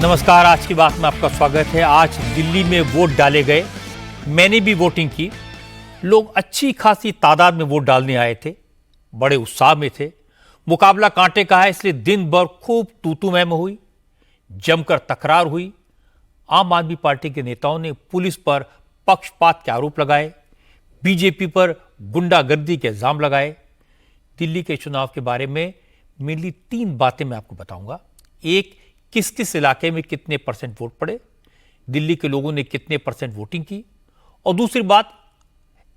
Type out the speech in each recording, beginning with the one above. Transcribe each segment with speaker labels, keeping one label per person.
Speaker 1: नमस्कार। आज की बात में आपका स्वागत है। आज दिल्ली में वोट डाले गए, मैंने भी वोटिंग की। लोग अच्छी खासी तादाद में वोट डालने आए थे, बड़े उत्साह में थे। मुकाबला कांटे का है, इसलिए दिन भर खूब तू मैं हुई, जमकर तकरार हुई। आम आदमी पार्टी के नेताओं ने पुलिस पर पक्षपात के आरोप लगाए, बीजेपी पर गुंडागर्दी के इल्जाम लगाए। दिल्ली के चुनाव के बारे में मेनली 3 बातें मैं आपको बताऊंगा। एक, किस किस इलाके में कितने परसेंट वोट पड़े, दिल्ली के लोगों ने कितने परसेंट वोटिंग की, और दूसरी बात,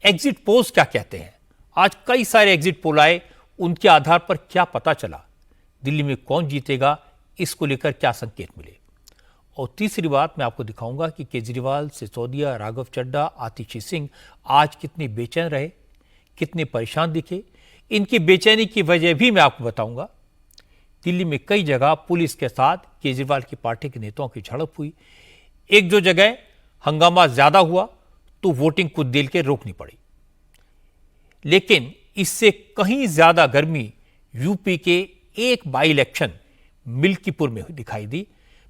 Speaker 1: एग्जिट पोल्स क्या कहते हैं। आज कई सारे एग्जिट पोल आए, उनके आधार पर क्या पता चला, दिल्ली में कौन जीतेगा, इसको लेकर क्या संकेत मिले। और तीसरी बात मैं आपको दिखाऊंगा कि केजरीवाल, सिसोदिया, राघव चड्ढा, आतिशी सिंह आज कितने बेचैन रहे, कितने परेशान दिखे। इनकी बेचैनी की वजह भी मैं आपको बताऊंगा। दिल्ली में कई जगह पुलिस के साथ केजरीवाल की पार्टी के नेताओं की झड़प हुई। एक जो जगह हंगामा ज्यादा हुआ तो वोटिंग कुछ देर के रोकनी पड़ी। लेकिन इससे कहीं ज्यादा गर्मी यूपी के एक बाई इलेक्शन मिल्कीपुर में दिखाई दी।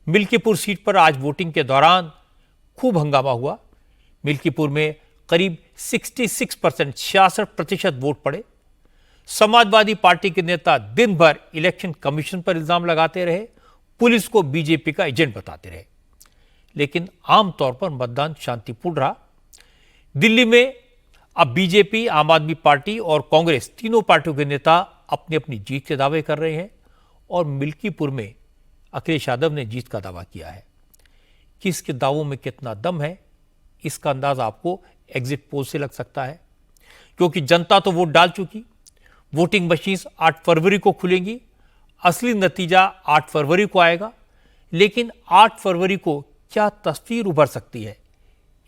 Speaker 1: मिल्कीपुर सीट पर आज वोटिंग के दौरान खूब हंगामा हुआ। मिल्कीपुर में करीब 66% वोट पड़े। समाजवादी पार्टी के नेता दिन भर इलेक्शन कमीशन पर इल्जाम लगाते रहे, पुलिस को बीजेपी का एजेंट बताते रहे। लेकिन आमतौर पर मतदान शांतिपूर्ण रहा। दिल्ली में अब बीजेपी, आम आदमी पार्टी और कांग्रेस तीनों पार्टियों के नेता अपनी अपनी जीत के दावे कर रहे हैं। और मिल्कीपुर में अखिलेश यादव ने जीत का दावा किया है। किसके दावों में कितना दम है, इसका अंदाजा आपको एग्जिट पोल से लग सकता है, क्योंकि जनता तो वोट डाल चुकी। वोटिंग मशीन 8 फरवरी को खुलेंगी, असली नतीजा 8 फरवरी को आएगा। लेकिन 8 फरवरी को क्या तस्वीर उभर सकती है,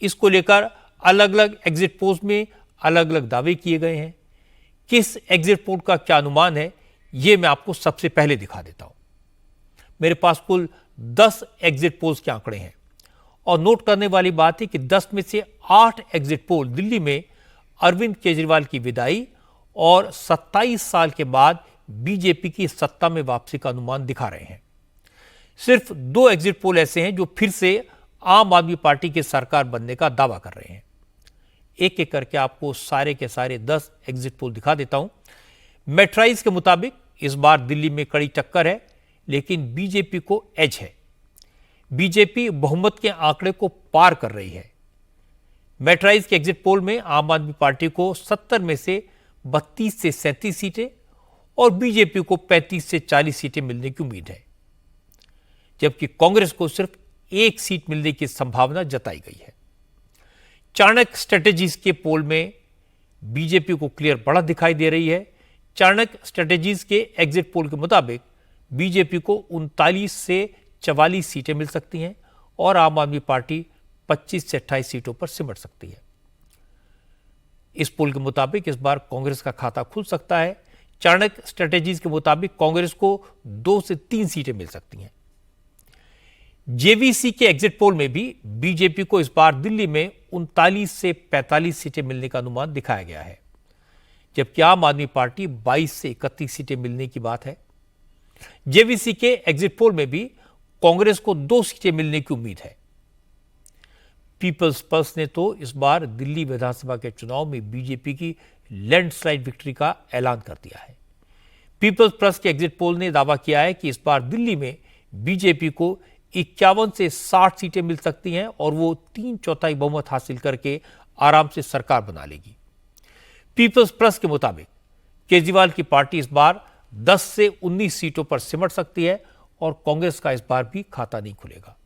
Speaker 1: इसको लेकर अलग अलग एग्जिट पोल्स में अलग अलग दावे किए गए हैं। किस एग्जिट पोल का क्या अनुमान है, यह मैं आपको सबसे पहले दिखा देता हूं। मेरे पास कुल 10 एग्जिट पोल्स के आंकड़े हैं, और नोट करने वाली बात है कि 10 में से 8 एग्जिट पोल दिल्ली में अरविंद केजरीवाल की विदाई और 27 साल के बाद बीजेपी की सत्ता में वापसी का अनुमान दिखा रहे हैं। सिर्फ 2 एग्जिट पोल ऐसे हैं जो फिर से आम आदमी पार्टी की सरकार बनने का दावा कर रहे हैं। एक एक करके आपको सारे के सारे 10 एग्जिट पोल दिखा देता हूं। मेट्राइज के मुताबिक इस बार दिल्ली में कड़ी टक्कर है, लेकिन बीजेपी को एज है। बीजेपी बहुमत के आंकड़े को पार कर रही है। मेट्राइज के एग्जिट पोल में आम आदमी पार्टी को 70 में से 32 से 37 सीटें और बीजेपी को 35 से 40 सीटें मिलने की उम्मीद है, जबकि कांग्रेस को सिर्फ 1 सीट मिलने की संभावना जताई गई है। चाणक्य स्ट्रेटेजीज के पोल में बीजेपी को क्लियर बढ़त दिखाई दे रही है। चाणक्य स्ट्रेटेजीज के एग्जिट पोल के मुताबिक बीजेपी को 39 से 44 सीटें मिल सकती हैं और आम आदमी पार्टी 25 से 28 सीटों पर सिमट सकती है। इस पोल के मुताबिक इस बार कांग्रेस का खाता खुल सकता है। चाणक्य स्ट्रेटेजीज के मुताबिक कांग्रेस को 2 से 3 सीटें मिल सकती हैं। जेवीसी के एग्जिट पोल में भी बीजेपी को इस बार दिल्ली में 39 से 45 सीटें मिलने का अनुमान दिखाया गया है, जबकि आम आदमी पार्टी 22 से 31 सीटें मिलने की बात है। जेवीसी के एग्जिट पोल में भी कांग्रेस को 2 सीटें मिलने की उम्मीद है। पीपल्स पल्स ने तो इस बार दिल्ली विधानसभा के चुनाव में बीजेपी की लैंडस्लाइड विक्ट्री का ऐलान कर दिया है। पीपल्स पल्स के एग्जिट पोल ने दावा किया है कि इस बार दिल्ली में बीजेपी को 51 से 60 सीटें मिल सकती हैं और वो 3/4 बहुमत हासिल करके आराम से सरकार बना लेगी। पीपल्स प्लस के मुताबिक केजरीवाल की पार्टी इस बार 10 से 19 सीटों पर सिमट सकती है और कांग्रेस का इस बार भी खाता नहीं खुलेगा।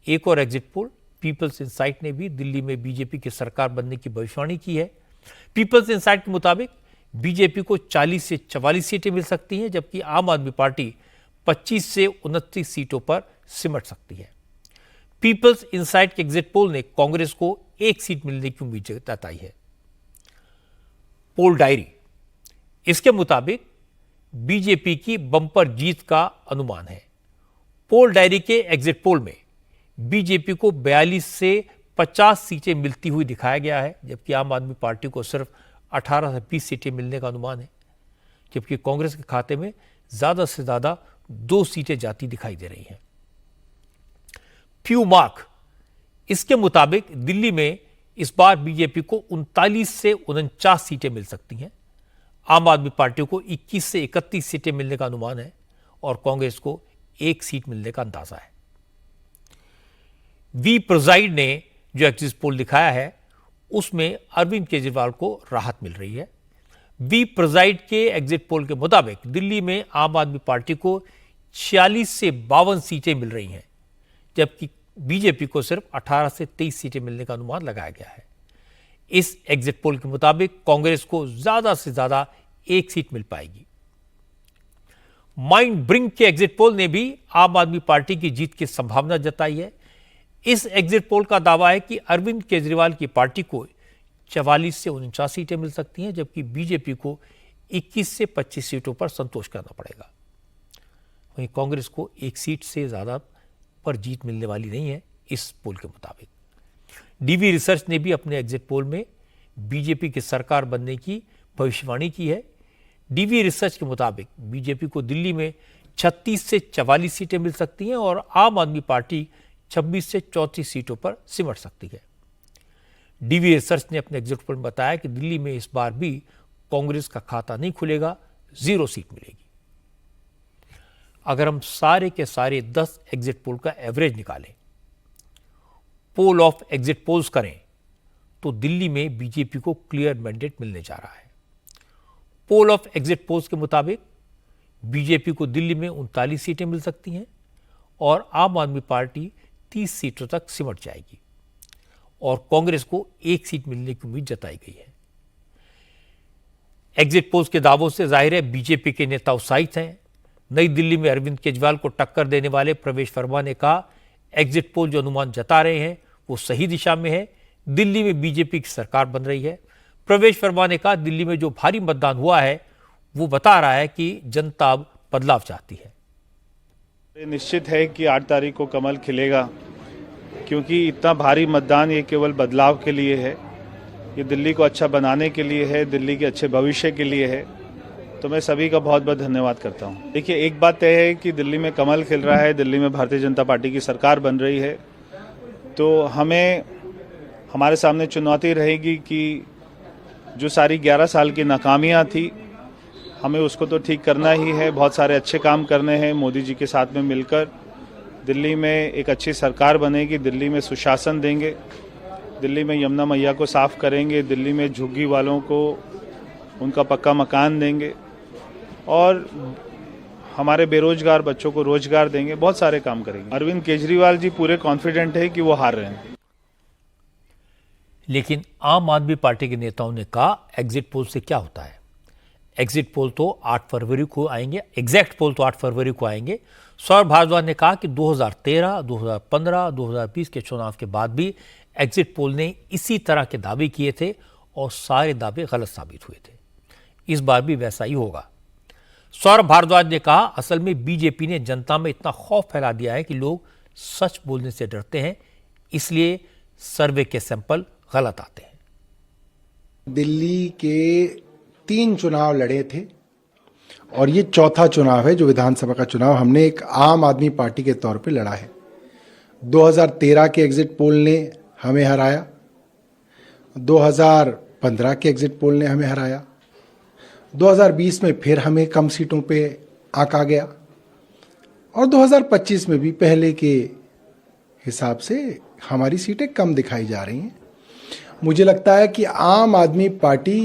Speaker 1: एक और एग्जिट पोल पीपल्स इंसाइट ने भी दिल्ली में बीजेपी की सरकार बनने की भविष्यवाणी की है। पीपल्स इंसाइट के मुताबिक बीजेपी को 40 से 44 सीटें मिल सकती हैं, जबकि आम आदमी पार्टी 25 से 29 सीटों पर सिमट सकती है। पीपल्स इंसाइट के एग्जिट पोल ने कांग्रेस को 1 सीट मिलने की उम्मीद जताई है। पोल डायरी, इसके मुताबिक बीजेपी की बंपर जीत का अनुमान है। पोल डायरी के एग्जिट पोल में बीजेपी को 42 से 50 सीटें मिलती हुई दिखाया गया है, जबकि आम आदमी पार्टी को सिर्फ 18 से 20 सीटें मिलने का अनुमान है, जबकि कांग्रेस के खाते में ज्यादा से ज्यादा 2 सीटें जाती दिखाई दे रही हैं। फ्यू मार्क, इसके मुताबिक दिल्ली में इस बार बीजेपी को 39 से 49 सीटें मिल सकती हैं। आम आदमी पार्टी को 21 से 31 सीटें मिलने का अनुमान है और कांग्रेस को 1 सीट मिलने का अंदाजा है। वी प्रोजाइड ने जो एग्जिट पोल दिखाया है उसमें अरविंद केजरीवाल को राहत मिल रही है। वी प्रोजाइड के एग्जिट पोल के मुताबिक दिल्ली में आम आदमी पार्टी को 46 से 52 सीटें मिल रही हैं, जबकि बीजेपी को सिर्फ 18 से 23 सीटें मिलने का अनुमान लगाया गया है। इस एग्जिट पोल के मुताबिक कांग्रेस को ज्यादा से ज्यादा 1 सीट मिल पाएगी। माइंड ब्रिंक के एग्जिट पोल ने भी आम आदमी पार्टी की जीत की संभावना जताई है। इस एग्जिट पोल का दावा है कि अरविंद केजरीवाल की पार्टी को 44 से 49 सीटें मिल सकती हैं, जबकि बीजेपी को 21 से 25 सीटों पर संतोष करना पड़ेगा। वहीं कांग्रेस को 1 सीट से ज्यादा पर जीत मिलने वाली नहीं है इस पोल के मुताबिक। डीवी रिसर्च ने भी अपने एग्जिट पोल में बीजेपी की सरकार बनने की भविष्यवाणी की है। डीवी रिसर्च के मुताबिक बीजेपी को दिल्ली में 36 से 44 सीटें मिल सकती हैं और आम आदमी पार्टी 26 से 34 सीटों पर सिमट सकती है। डीवी रिसर्च ने अपने एग्जिट पोल में बताया कि दिल्ली में इस बार भी कांग्रेस का खाता नहीं खुलेगा, 0 सीट मिलेगी। अगर हम सारे के सारे 10 एग्जिट पोल का एवरेज निकालें, पोल ऑफ एग्जिट पोल्स करें, तो दिल्ली में बीजेपी को क्लियर मैंडेट मिलने जा रहा है। पोल ऑफ एग्जिट पोल्स के मुताबिक बीजेपी को दिल्ली में 39 सीटें मिल सकती हैं और आम आदमी पार्टी 30 सीटों तक सिमट जाएगी और कांग्रेस को 1 सीट मिलने की उम्मीद जताई गई है। एग्जिट पोल्स के दावों से जाहिर है बीजेपी के नेता उत्साहित हैं। नई दिल्ली में अरविंद केजरीवाल को टक्कर देने वाले प्रवेश वर्मा ने कहा, एग्जिट पोल जो अनुमान जता रहे हैं वो सही दिशा में है। दिल्ली में बीजेपी की सरकार बन रही है। प्रवेश वर्मा ने कहा, दिल्ली में जो भारी मतदान हुआ है वो बता रहा है कि जनता अब बदलाव चाहती है।
Speaker 2: निश्चित है कि 8 तारीख को कमल खिलेगा, क्योंकि इतना भारी मतदान ये केवल बदलाव के लिए है, ये दिल्ली को अच्छा बनाने के लिए है, दिल्ली के अच्छे भविष्य के लिए है। तो मैं सभी का बहुत बहुत धन्यवाद करता हूँ। देखिए, एक बात तय है कि दिल्ली में कमल खिल रहा है, दिल्ली में भारतीय जनता पार्टी की सरकार बन रही है। तो हमारे सामने चुनौती रहेगी कि जो सारी 11 साल की नाकामियाँ थी, हमें उसको तो ठीक करना ही है। बहुत सारे अच्छे काम करने हैं मोदी जी के साथ में मिलकर। दिल्ली में एक अच्छी सरकार बनेगी, दिल्ली में सुशासन देंगे, दिल्ली में यमुना मैया को साफ करेंगे, दिल्ली में झुग्गी वालों को उनका पक्का मकान देंगे और हमारे बेरोजगार बच्चों को रोजगार देंगे। बहुत सारे काम करेंगे। अरविंद केजरीवाल जी पूरे कॉन्फिडेंट है कि वो हार रहे हैं।
Speaker 1: लेकिन आम आदमी पार्टी के नेताओं ने कहा, एग्जिट पोल से क्या होता है? एग्जिट पोल तो 8 फरवरी को आएंगे, एग्जैक्ट पोल तो 8 फरवरी को आएंगे। सौरभ भारद्वाज ने कहा कि 2013, 2015, 2020 के चुनाव के बाद भी एग्जिट पोल ने इसी तरह के दावे किए थे और सारे दावे गलत साबित हुए थे। इस बार भी वैसा ही होगा। सौरभ भारद्वाज ने कहा, असल में बीजेपी ने जनता में इतना खौफ फैला दिया है कि लोग सच बोलने से डरते हैं, इसलिए सर्वे के सैंपल गलत आते हैं।
Speaker 3: दिल्ली के 3 चुनाव लड़े थे और ये चौथा चुनाव है जो विधानसभा का चुनाव हमने एक आम आदमी पार्टी के तौर पे लड़ा है। 2013 के एग्जिट पोल ने हमें हराया, 2015 के एग्जिट पोल ने हमें हराया, 2020 में फिर हमें कम सीटों पे आंका गया और 2025 में भी पहले के हिसाब से हमारी सीटें कम दिखाई जा रही हैं। मुझे लगता है कि आम आदमी पार्टी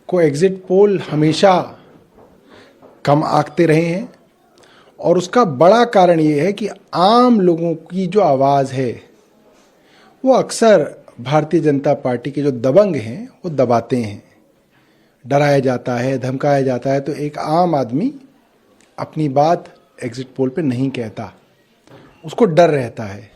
Speaker 3: को एग्जिट पोल हमेशा कम आंकते रहे हैं और उसका बड़ा कारण ये है कि आम लोगों की जो आवाज़ है वो अक्सर भारतीय जनता पार्टी के जो दबंग हैं वो दबाते हैं। डराया जाता है, धमकाया जाता है, तो एक आम आदमी अपनी बात एग्जिट पोल पे नहीं कहता, उसको डर रहता है।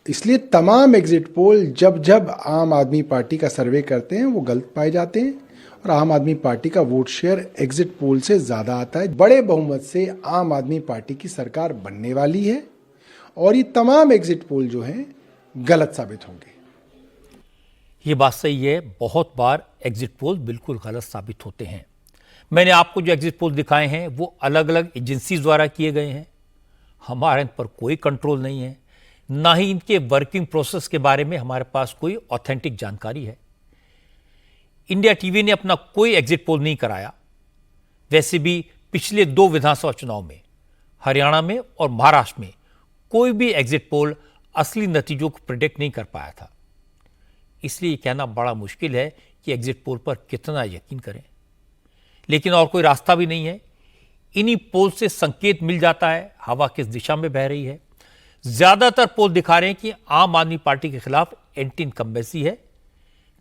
Speaker 3: इसलिए तमाम एग्जिट पोल जब जब आम आदमी पार्टी का सर्वे करते हैं वो गलत पाए जाते हैं और आम आदमी पार्टी का वोट शेयर एग्जिट पोल से ज़्यादा आता है। बड़े बहुमत से आम आदमी पार्टी की सरकार बनने वाली है और ये तमाम एग्जिट पोल जो हैं गलत साबित होंगे।
Speaker 1: ये बात सही है, बहुत बार एग्जिट पोल बिल्कुल गलत साबित होते हैं। मैंने आपको जो एग्जिट पोल दिखाए हैं वो अलग अलग एजेंसीज द्वारा किए गए हैं, हमारे इन पर कोई कंट्रोल नहीं है। ना ही इनके वर्किंग प्रोसेस के बारे में हमारे पास कोई ऑथेंटिक जानकारी है। इंडिया टीवी ने अपना कोई एग्जिट पोल नहीं कराया। वैसे भी पिछले 2 विधानसभा चुनाव में हरियाणा में और महाराष्ट्र में कोई भी एग्जिट पोल असली नतीजों को प्रिडिक्ट नहीं कर पाया था। इसलिए ये कहना बड़ा मुश्किल है कि एग्जिट पोल पर कितना यकीन करें, लेकिन और कोई रास्ता भी नहीं है। इन्हीं पोल से संकेत मिल जाता है हवा किस दिशा में बह रही है। ज्यादातर पोल दिखा रहे हैं कि आम आदमी पार्टी के खिलाफ एंटी इनकम्बेंसी है,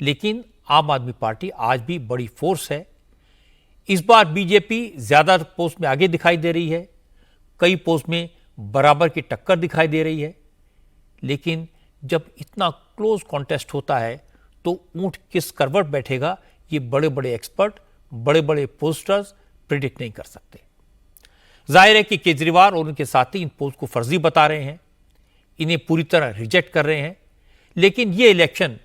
Speaker 1: लेकिन आम आदमी पार्टी आज भी बड़ी फोर्स है। इस बार बीजेपी ज्यादा पोस्ट में आगे दिखाई दे रही है, कई पोस्ट में बराबर की टक्कर दिखाई दे रही है। लेकिन जब इतना क्लोज कॉन्टेस्ट होता है तो ऊंट किस करवट बैठेगा ये बड़े बड़े एक्सपर्ट, बड़े बड़े पोस्टर्स प्रिडिक्ट नहीं कर सकते। जाहिर है कि केजरीवाल और उनके साथी इन पोस्ट को फर्जी बता रहे हैं, इन्हें पूरी तरह रिजेक्ट कर रहे हैं। लेकिन ये इलेक्शन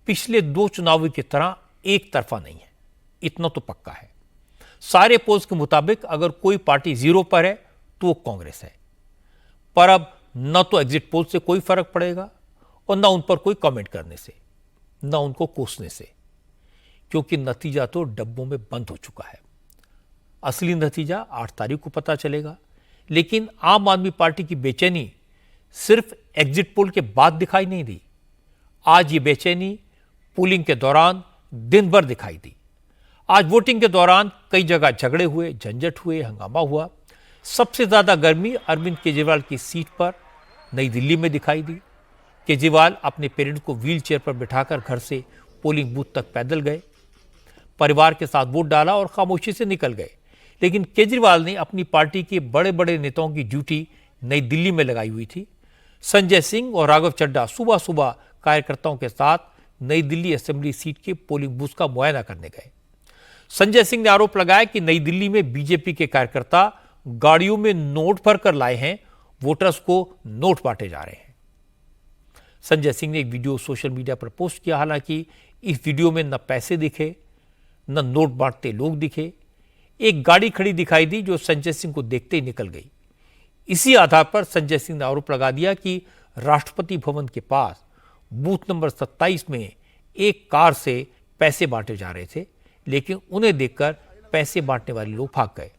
Speaker 1: पिछले 2 चुनावों की तरह एक तरफा नहीं है, इतना तो पक्का है। सारे पोल्स के मुताबिक अगर कोई पार्टी 0 पर है तो वो कांग्रेस है। पर अब न तो एग्जिट पोल से कोई फर्क पड़ेगा और न उन पर कोई कमेंट करने से, न उनको कोसने से, क्योंकि नतीजा तो डब्बों में बंद हो चुका है। असली नतीजा 8 तारीख को पता चलेगा। लेकिन आम आदमी पार्टी की बेचैनी सिर्फ एग्जिट पोल के बाद दिखाई नहीं दी। आज ये बेचैनी पोलिंग के दौरान दिन भर दिखाई दी। आज वोटिंग के दौरान कई जगह झगड़े हुए, झंझट हुए, हंगामा हुआ। सबसे ज्यादा गर्मी अरविंद केजरीवाल की सीट पर नई दिल्ली में दिखाई दी। केजरीवाल अपने पेरेंट्स को व्हील चेयर पर बिठाकर घर से पोलिंग बूथ तक पैदल गए, परिवार के साथ वोट डाला और खामोशी से निकल गए। लेकिन केजरीवाल ने अपनी पार्टी के बड़े बड़े नेताओं की ड्यूटी नई दिल्ली में लगाई हुई थी। संजय सिंह और राघव चड्ढा सुबह सुबह कार्यकर्ताओं के साथ नई दिल्ली असेंबली सीट के पोलिंग बूथ का मुआयना करने गए। संजय सिंह ने आरोप लगाया कि नई दिल्ली में बीजेपी के कार्यकर्ता गाड़ियों में नोट भरकर लाए हैं, वोटर्स को नोट बांटे जा रहे हैं। संजय सिंह ने एक वीडियो सोशल मीडिया पर पोस्ट किया। हालांकि इस वीडियो में न पैसे दिखे, न नोट बांटते लोग दिखे। एक गाड़ी खड़ी दिखाई दी जो संजय सिंह को देखते ही निकल गई। इसी आधार पर संजय सिंह ने आरोप लगा दिया कि राष्ट्रपति भवन के पास बूथ नंबर 27 में एक कार से पैसे बांटे जा रहे थे, लेकिन उन्हें देखकर पैसे बांटने वाले लोग भाग गए।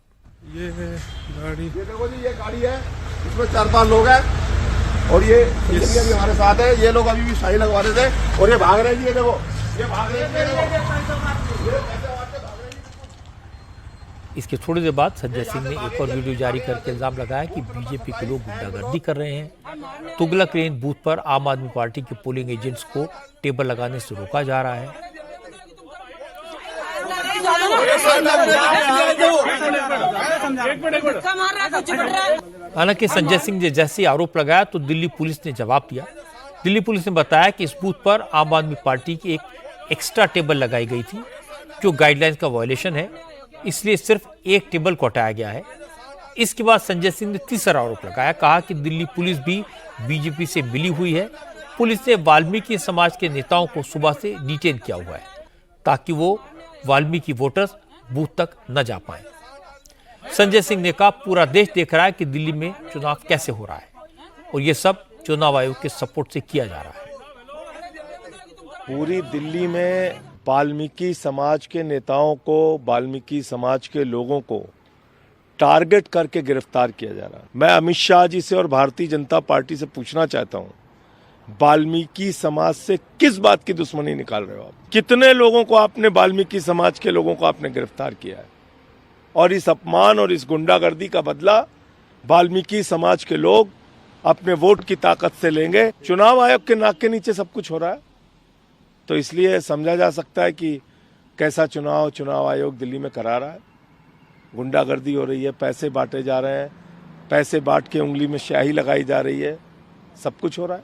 Speaker 4: ये है गाड़ी,
Speaker 5: ये देखो जी, ये गाड़ी है, इसमें 4-5 लोग हैं और ये भी हमारे साथ है। ये लोग अभी भी शाही लगवा रहे थे और ये भाग रहे हैं। ये देखो, ये भाग रहे हैं।
Speaker 1: इसके थोड़ी देर बाद संजय सिंह ने एक और वीडियो जारी करके इल्जाम लगाया कि बीजेपी के लोग गुंडागर्दी कर रहे हैं। तुगलक लेन बूथ पर आम आदमी पार्टी के पोलिंग एजेंट्स को टेबल लगाने से रोका जा रहा है। हालांकि संजय सिंह ने जैसे आरोप लगाया तो दिल्ली पुलिस ने जवाब दिया। दिल्ली पुलिस ने बताया कि इस बूथ पर आम आदमी पार्टी की एक एक्स्ट्रा टेबल लगाई गई थी जो गाइडलाइंस का वायलेशन है, इसलिए सिर्फ एक टेबल को हटाया गया है। इसके बाद संजय सिंह ने तीसरा आरोप लगाया, कहा कि दिल्ली पुलिस भी बीजेपी से मिली हुई है। पुलिस ने वाल्मीकि समाज के नेताओं को सुबह से डिटेन किया हुआ है ताकि वो वाल्मीकि वोटर्स बूथ तक न जा पाए। संजय सिंह ने कहा, पूरा देश देख रहा है कि दिल्ली में चुनाव कैसे हो रहा है और ये सब चुनाव आयोग के सपोर्ट से किया जा रहा है।
Speaker 5: पूरी दिल्ली में वाल्मीकि समाज के नेताओं को, वाल्मीकि समाज के लोगों को टारगेट करके गिरफ्तार किया जा रहा है। मैं अमित शाह जी से और भारतीय जनता पार्टी से पूछना चाहता हूं, वाल्मीकि समाज से किस बात की दुश्मनी निकाल रहे हो आप? कितने लोगों को आपने, वाल्मीकि समाज के लोगों को आपने गिरफ्तार किया है? और इस अपमान और इस गुंडागर्दी का बदला वाल्मीकि समाज के लोग अपने वोट की ताकत से लेंगे। चुनाव आयोग के नाक के नीचे सब कुछ हो रहा है, तो इसलिए समझा जा सकता है कि कैसा चुनाव आयोग दिल्ली में करा रहा है। गुंडागर्दी हो रही है, पैसे बांटे जा रहे हैं, पैसे बांट के उंगली में स्याही लगाई जा रही है, सब कुछ हो रहा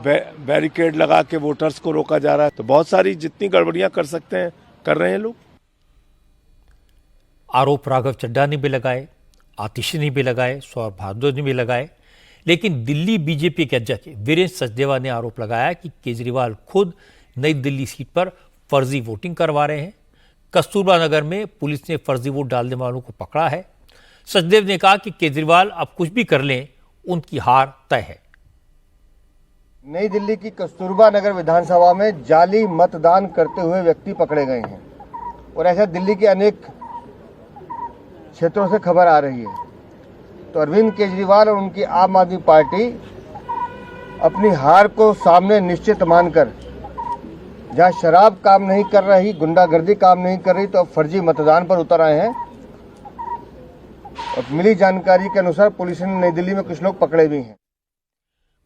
Speaker 5: है। बैरिकेड लगा के वोटर्स को रोका जा रहा है। तो बहुत सारी जितनी गड़बड़ियां कर सकते हैं कर रहे हैं लोग।
Speaker 1: आरोप राघव चड्ढा ने भी लगाए, आतिशी ने भी लगाए, सौरभ भारद्वाज ने भी लगाए, लेकिन दिल्ली बीजेपी के अध्यक्ष वीरेंद्र सचदेवा ने आरोप लगाया कि केजरीवाल खुद नई दिल्ली सीट पर फर्जी वोटिंग करवा रहे हैं। कस्तूरबा नगर में पुलिस ने फर्जी वोट डालने वालों को पकड़ा है। सचदेव ने कहा कि केजरीवाल अब कुछ भी कर लें, उनकी हार तय है।
Speaker 6: नई दिल्ली की कस्तूरबा नगर विधानसभा में जाली मतदान करते हुए व्यक्ति पकड़े गए हैं और ऐसा दिल्ली के अनेक क्षेत्रों से खबर आ रही है। तो अरविंद केजरीवाल और उनकी आम आदमी पार्टी अपनी हार को सामने निश्चित मानकर जहां शराब काम नहीं कर रही, गुंडागर्दी काम नहीं कर रही, तो अब फर्जी मतदान पर उतर आए हैं। और मिली जानकारी के अनुसार पुलिस ने नई दिल्ली में कुछ लोग पकड़े भी हैं।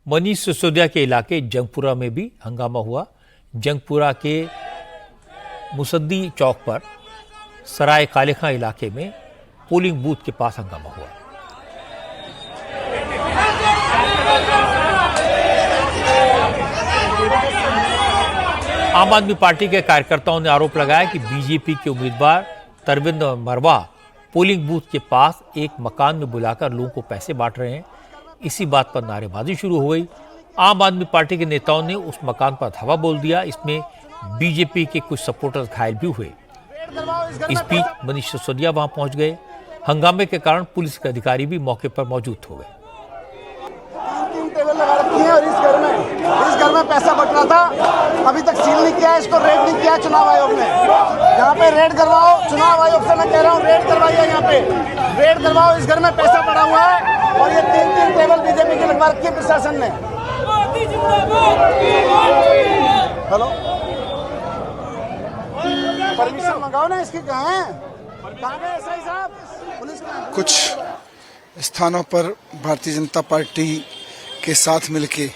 Speaker 1: मनीष सिसोदिया के इलाके जंगपुरा में भी हंगामा हुआ। जंगपुरा के मुसद्दी चौक पर सराय काले खां इलाके में पोलिंग बूथ के पास हंगामा हुआ। आम आदमी पार्टी के कार्यकर्ताओं ने आरोप लगाया कि बीजेपी के उम्मीदवार तरविंदर मरवा पोलिंग बूथ के पास एक मकान में बुलाकर लोगों को पैसे बांट रहे हैं। इसी बात पर नारेबाजी शुरू हो गई। आम आदमी पार्टी के नेताओं ने उस मकान पर धावा बोल दिया। इसमें बीजेपी के कुछ सपोर्टर्स घायल भी हुए। इस बीच मनीष सिसोदिया वहां पहुंच गए। हंगामे के कारण पुलिस के अधिकारी भी मौके पर मौजूद हो गए।
Speaker 7: 3 टेबल लगा रखी है और इस घर में पैसा बट रहा था। अभी तक सील नहीं किया है, इसको रेड नहीं किया चुनाव आयोग ने। यहाँ पे रेड करवाओ, चुनाव आयोग से मैं कह रहा हूँ रेड करवाइए। यहाँ पे रेड करवाओ, इस घर में पैसा पड़ा हुआ है और ये 3 टेबल बीजेपी की लगवा रखी है प्रशासन ने। हेलो, परमिशन मंगाओ ना, इसकी कहाँ है? कहाँ गए एसआई साहब? पुलिस
Speaker 8: कुछ स्थानों पर भारतीय जनता पार्टी के साथ मिलके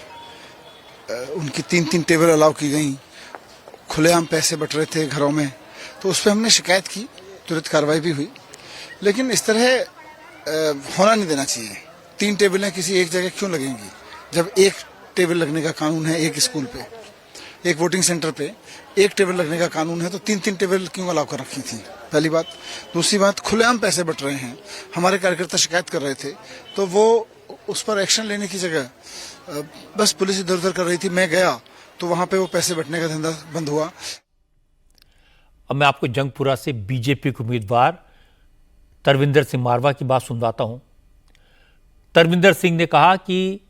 Speaker 8: उनकी 3 टेबल अलाउ की गई, खुलेआम पैसे बट रहे थे घरों में, तो उस पर हमने शिकायत की, तुरंत कार्रवाई भी हुई। लेकिन इस तरह होना नहीं देना चाहिए। 3 टेबलें किसी एक जगह क्यों लगेंगी, जब एक टेबल लगने का कानून है। एक स्कूल पे, एक वोटिंग सेंटर पे एक टेबल लगने का कानून है, तो 3 टेबल क्यों अलाउ कर रखी थी? पहली बात। दूसरी बात, खुलेआम पैसे बट रहे हैं, हमारे कार्यकर्ता शिकायत कर रहे थे, तो वो उस पर एक्शन लेने की जगह बस पुलिस इधर उधर कर रही थी। मैं गया तो वहां पे वो पैसे बटने का धंधा बंद हुआ।
Speaker 1: अब मैं आपको जंगपुरा से बीजेपी के उम्मीदवार तरविंदर सिंह मारवा की बात सुनवाता हूं। तरविंदर सिंह ने कहा कि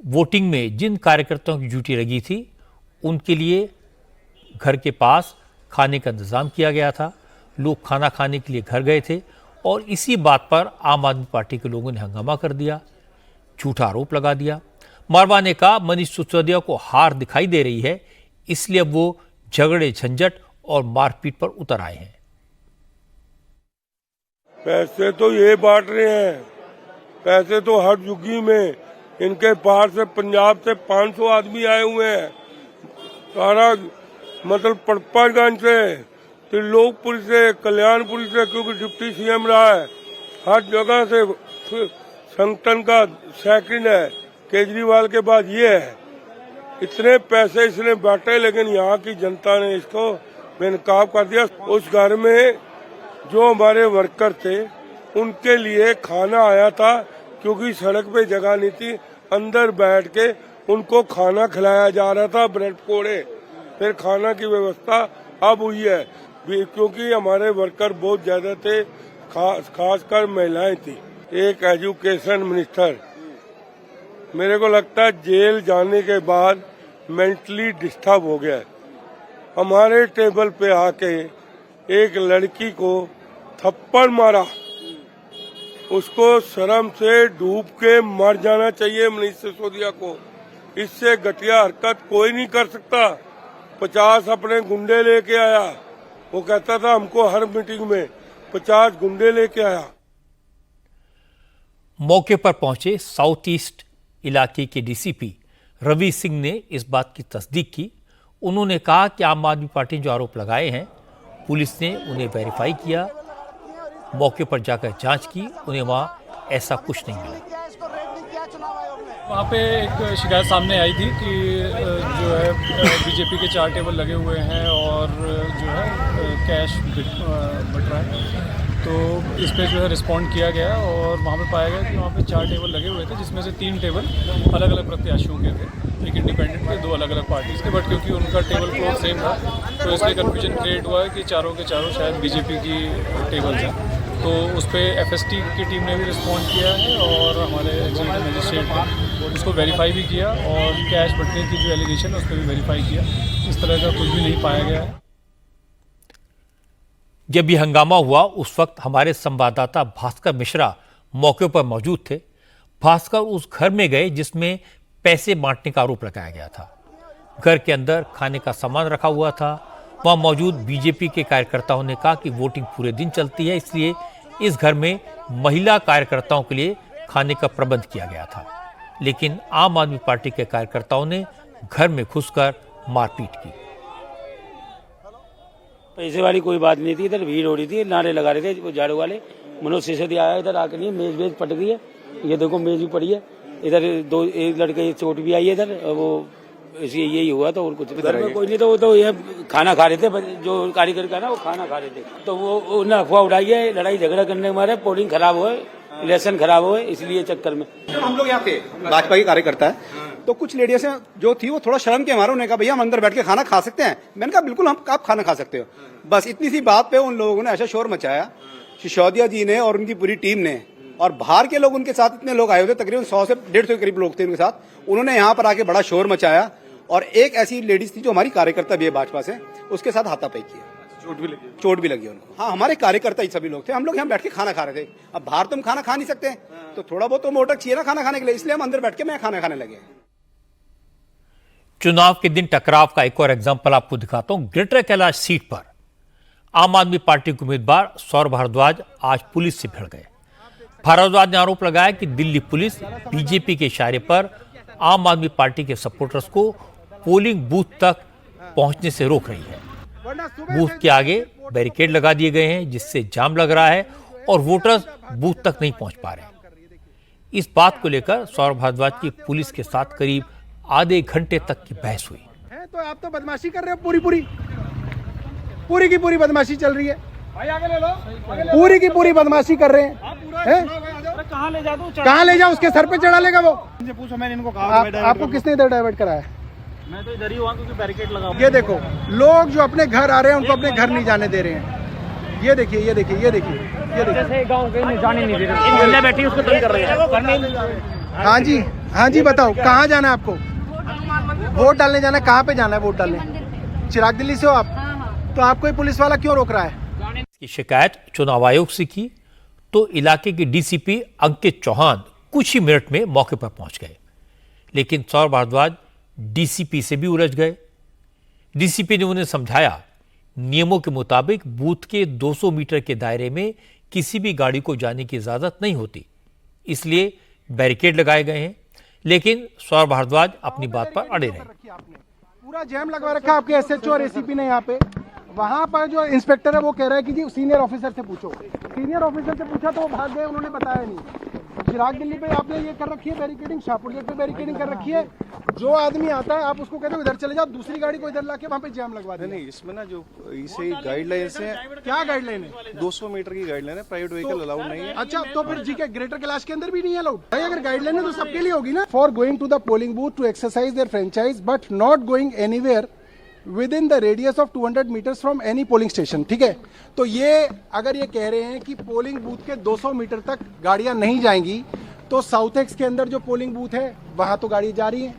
Speaker 1: वोटिंग में जिन कार्यकर्ताओं की ड्यूटी लगी थी उनके लिए घर के पास खाने का इंतजाम किया गया था। लोग खाना खाने के लिए घर गए थे और इसी बात पर आम आदमी पार्टी के लोगों ने हंगामा कर दिया, झूठा आरोप लगा दिया। मारवा ने कहा मनीष सिसोदिया को हार दिखाई दे रही है, इसलिए अब वो झगड़े, झंझट और मारपीट पर उतर आए हैं।
Speaker 9: पैसे तो ये बांट रहे हैं, पैसे तो हर झुग्गी में। इनके बाहर से पंजाब से 500 आदमी आए हुए हैं, सारा मतलब पड़पड़गंज से, त्रिलोकपुर से, कल्याणपुर से, क्योंकि डिप्टी सीएम रहा है। हर जगह से संगठन का सेकंड है, केजरीवाल के बाद ये है। इतने पैसे इसने बांटे, लेकिन यहाँ की जनता ने इसको बेनकाब कर दिया। उस घर में जो हमारे वर्कर थे उनके लिए खाना आया था, क्योंकि सड़क पे जगह नहीं थी। अंदर बैठ के उनको खाना खिलाया जा रहा था, ब्रेड पकौड़े। फिर खाना की व्यवस्था अब हुई है, क्योंकि हमारे वर्कर बहुत ज्यादा थे, खासकर महिलाएं थी। एक एजुकेशन मिनिस्टर मेरे को लगता है जेल जाने के बाद मेंटली डिस्टर्ब हो गया। हमारे टेबल पे आके एक लड़की को थप्पड़ मारा, उसको शर्म से डूब के मर जाना चाहिए मनीष सिसोदिया को। इससे घटिया हरकत कोई नहीं कर सकता। 50 अपने गुंडे लेके आया, वो कहता था हमको हर मीटिंग में 50 गुंडे लेके आया।
Speaker 1: मौके पर पहुंचे साउथ ईस्ट इलाके के डीसीपी रवि सिंह ने इस बात की तस्दीक की। उन्होंने कहा कि आम आदमी पार्टी जो आरोप लगाए हैं, पुलिस ने उन्हें वेरीफाई किया, मौके पर जाकर जांच की, उन्हें वहां ऐसा कुछ नहीं मिला।
Speaker 10: वहाँ पे एक शिकायत सामने आई थी कि जो है बीजेपी के 4 टेबल लगे हुए हैं और जो है कैश बट रहा है। तो इस पे जो है रिस्पॉन्ड किया गया और वहाँ पे पाया गया कि वहाँ पे 4 टेबल लगे हुए थे, जिसमें से 3 टेबल अलग अलग प्रत्याशियों के थे, एक इंडिपेंडेंट थे, 2 अलग अलग पार्टीज़ के। बट क्योंकि उनका टेबल फ्लोर सेम था तो इसलिए कन्फ्यूजन क्रिएट हुआ है कि चारों के चारों शायद बीजेपी की टेबल्स हैं। तो उस पर एफएसटी की टीम ने भी रिस्पॉन्ड किया है और हमारे जिला मजिस्ट्रेट ने उसको वेरीफाई भी किया और कैश बटने की जो एलिगेशन है उस पर भी वेरीफाई किया। इस तरह का कुछ भी नहीं पाया गया है।
Speaker 1: जब यह हंगामा हुआ उस वक्त हमारे संवाददाता भास्कर मिश्रा मौके पर मौजूद थे। भास्कर उस घर में गए जिसमें पैसे बांटने का आरोप लगाया गया था। घर के अंदर खाने का सामान रखा हुआ था। वहां मौजूद बीजेपी के कार्यकर्ताओं ने कहा कि वोटिंग पूरे दिन चलती है, इसलिए इस घर में महिला कार्यकर्ताओं के लिए खाने का प्रबंध किया गया था। लेकिन आम आदमी पार्टी के कार्यकर्ताओं ने घर में घुसकर मारपीट की।
Speaker 11: पैसे वाली कोई बात नहीं थी, इधर भीड़ हो रही थी, नारे लगा रहे थे वो झाड़ू वाले। मनोज सिसोदिया आया इधर आके, नहीं मेज वेज पट गई है, ये देखो मेज भी पड़ी है इधर। एक लड़के चोट भी आई है इधर, वो इसी यही हुआ। तो और कुछ घर में कोई नहीं, तो वो तो ये खाना खा रहे थे, जो कारीगर का ना वो खाना खा रहे थे। तो वो उन्हें अफवाह उड़ाई है, लड़ाई झगड़ा करने के मारे पोलिंग खराब हुआ, इलेक्शन खराब हुए, इसलिए चक्कर में।
Speaker 12: हम लोग यहाँ पे भाजपा के कार्यकर्ता है, तो कुछ लेडीज जो थी वो थोड़ा शर्म के मारे उन्होंने कहा भैया हम अंदर बैठ के खाना खा सकते हैं। मैंने कहा बिल्कुल आप खाना खा सकते हो। बस इतनी सी बात पे उन लोगों ने ऐसा शोर मचाया, सिसोदिया जी ने और उनकी पूरी टीम ने, और बाहर के लोग उनके साथ इतने लोग आए हुए थे, तकरीबन 100 से 150 के करीब लोग थे उनके साथ। उन्होंने यहाँ पर आके बड़ा शोर मचाया और एक ऐसी लेडीज थी जो हमारी कार्यकर्ता भी है भाजपा से, उसके साथ हाथापाई किया, चोट भी लगी उनको। हाँ, हमारे कार्यकर्ता ही सभी लोग थे। हम लोग यहाँ बैठ के खाना खा रहे थे। अब बाहर तो हम खाना खा नहीं सकते, तो थोड़ा बहुत तो मोटक चाहिए ना खाना खाने के लिए, इसलिए हम अंदर बैठ के मैं खाना खाने लगे।
Speaker 1: चुनाव के दिन टकराव का एक और एग्जाम्पल आपको दिखाता हूं। ग्रेटर कैलाश सीट पर आम आदमी पार्टी के उम्मीदवार सौरभ भारद्वाज आज पुलिस से भिड़ गए। भारद्वाज ने आरोप लगाया कि दिल्ली पुलिस बीजेपी के इशारे पर आम आदमी पार्टी के सपोर्टर्स को पोलिंग बूथ तक पहुंचने से रोक रही है। बूथ के आगे बैरिकेड लगा दिए गए हैं, जिससे जाम लग रहा है और वोटर्स बूथ तक नहीं पहुंच पा रहे। इस बात को लेकर सौरभ भारद्वाज की पुलिस के साथ करीब आधे घंटे तक की बहस हुई।
Speaker 7: तो आप तो बदमाशी कर रहे हो, पूरी की पूरी बदमाशी चल रही है। पूरी की पूरी बदमाशी कर रहे हैं। कहाँ ले जाओ, उसके सर पे चढ़ा लेगा वो। पूछो, मैंने इनको कहा आपको किसने इधर डाइवर्ट कराया?
Speaker 10: मैं तो इधर ही हुआ क्योंकि बैरिकेड लगा।
Speaker 7: ये देखो, लोग जो अपने घर आ रहे हैं उनको अपने घर नहीं जाने दे रहे हैं। ये देखिए, ये देखिए, ये देखिए, ये देखिए,
Speaker 11: गाँव के जाने नहीं दे रहे, बैठी उसको तंग कर रहे हैं।
Speaker 7: हाँ जी, हाँ जी, बताओ कहाँ जाना है आपको? वोट डालने जाना है। कहाँ पे जाना है वोट डालने? चिराग दिल्ली से हो आप? तो आपको पुलिस वाला क्यों रोक रहा है?
Speaker 1: की शिकायत चुनाव आयोग से की तो इलाके के डीसीपी अंकित चौहान कुछ ही मिनट में मौके पर पहुंच गए। लेकिन सौरभ भारद्वाज डीसीपी से भी उलझ गए। डीसीपी ने उन्हें समझाया, नियमों के मुताबिक बूथ के 200 मीटर के दायरे में किसी भी गाड़ी को जाने की इजाजत नहीं होती, इसलिए बैरिकेड लगाए गए हैं। लेकिन सौरभ भारद्वाज अपनी बात पर अड़े रहे।
Speaker 7: पूरा जैम लगवा रखा है आपके एसएचओ और एसीपी ने यहाँ पे। वहाँ पर जो इंस्पेक्टर है वो कह रहा है कि जी सीनियर ऑफिसर से पूछो। सीनियर ऑफिसर से पूछा तो वो भाग गए, उन्होंने बताया नहीं। चिराग दिल्ली पे आपने ये कर रखी है बैरिकेडिंग, शाहपुर गेट पे बैरिकेडिंग कर रखी है। जो आदमी आता है आप उसको कहते हो इधर चले जाओ, दूसरी गाड़ी को इधर लाके वहाँ पे जाम लगवा दें।
Speaker 2: नहीं, इसमें ना जो इसे गाइडलाइंस है।
Speaker 7: क्या गाइडलाइन है?
Speaker 2: 200 मीटर की गाइडलाइन है, प्राइवेट व्हीकल अलाउड नहीं है।
Speaker 7: अच्छा, तो फिर जी के ग्रेटर कैलाश के अंदर भी नहीं है अलाउड? भाई अगर गाइडलाइन है तो सबके लिए होगी ना। For going to the polling booth to exercise their franchise but not going anywhere within the radius of 200 metres from any polling station. ठीक है, तो ये अगर ये कह रहे हैं कि पोलिंग बूथ के 200 मीटर तक गाड़ियां नहीं जाएंगी, तो साउथ एक्स के अंदर जो पोलिंग बूथ है वहां तो गाड़ी जा रही है।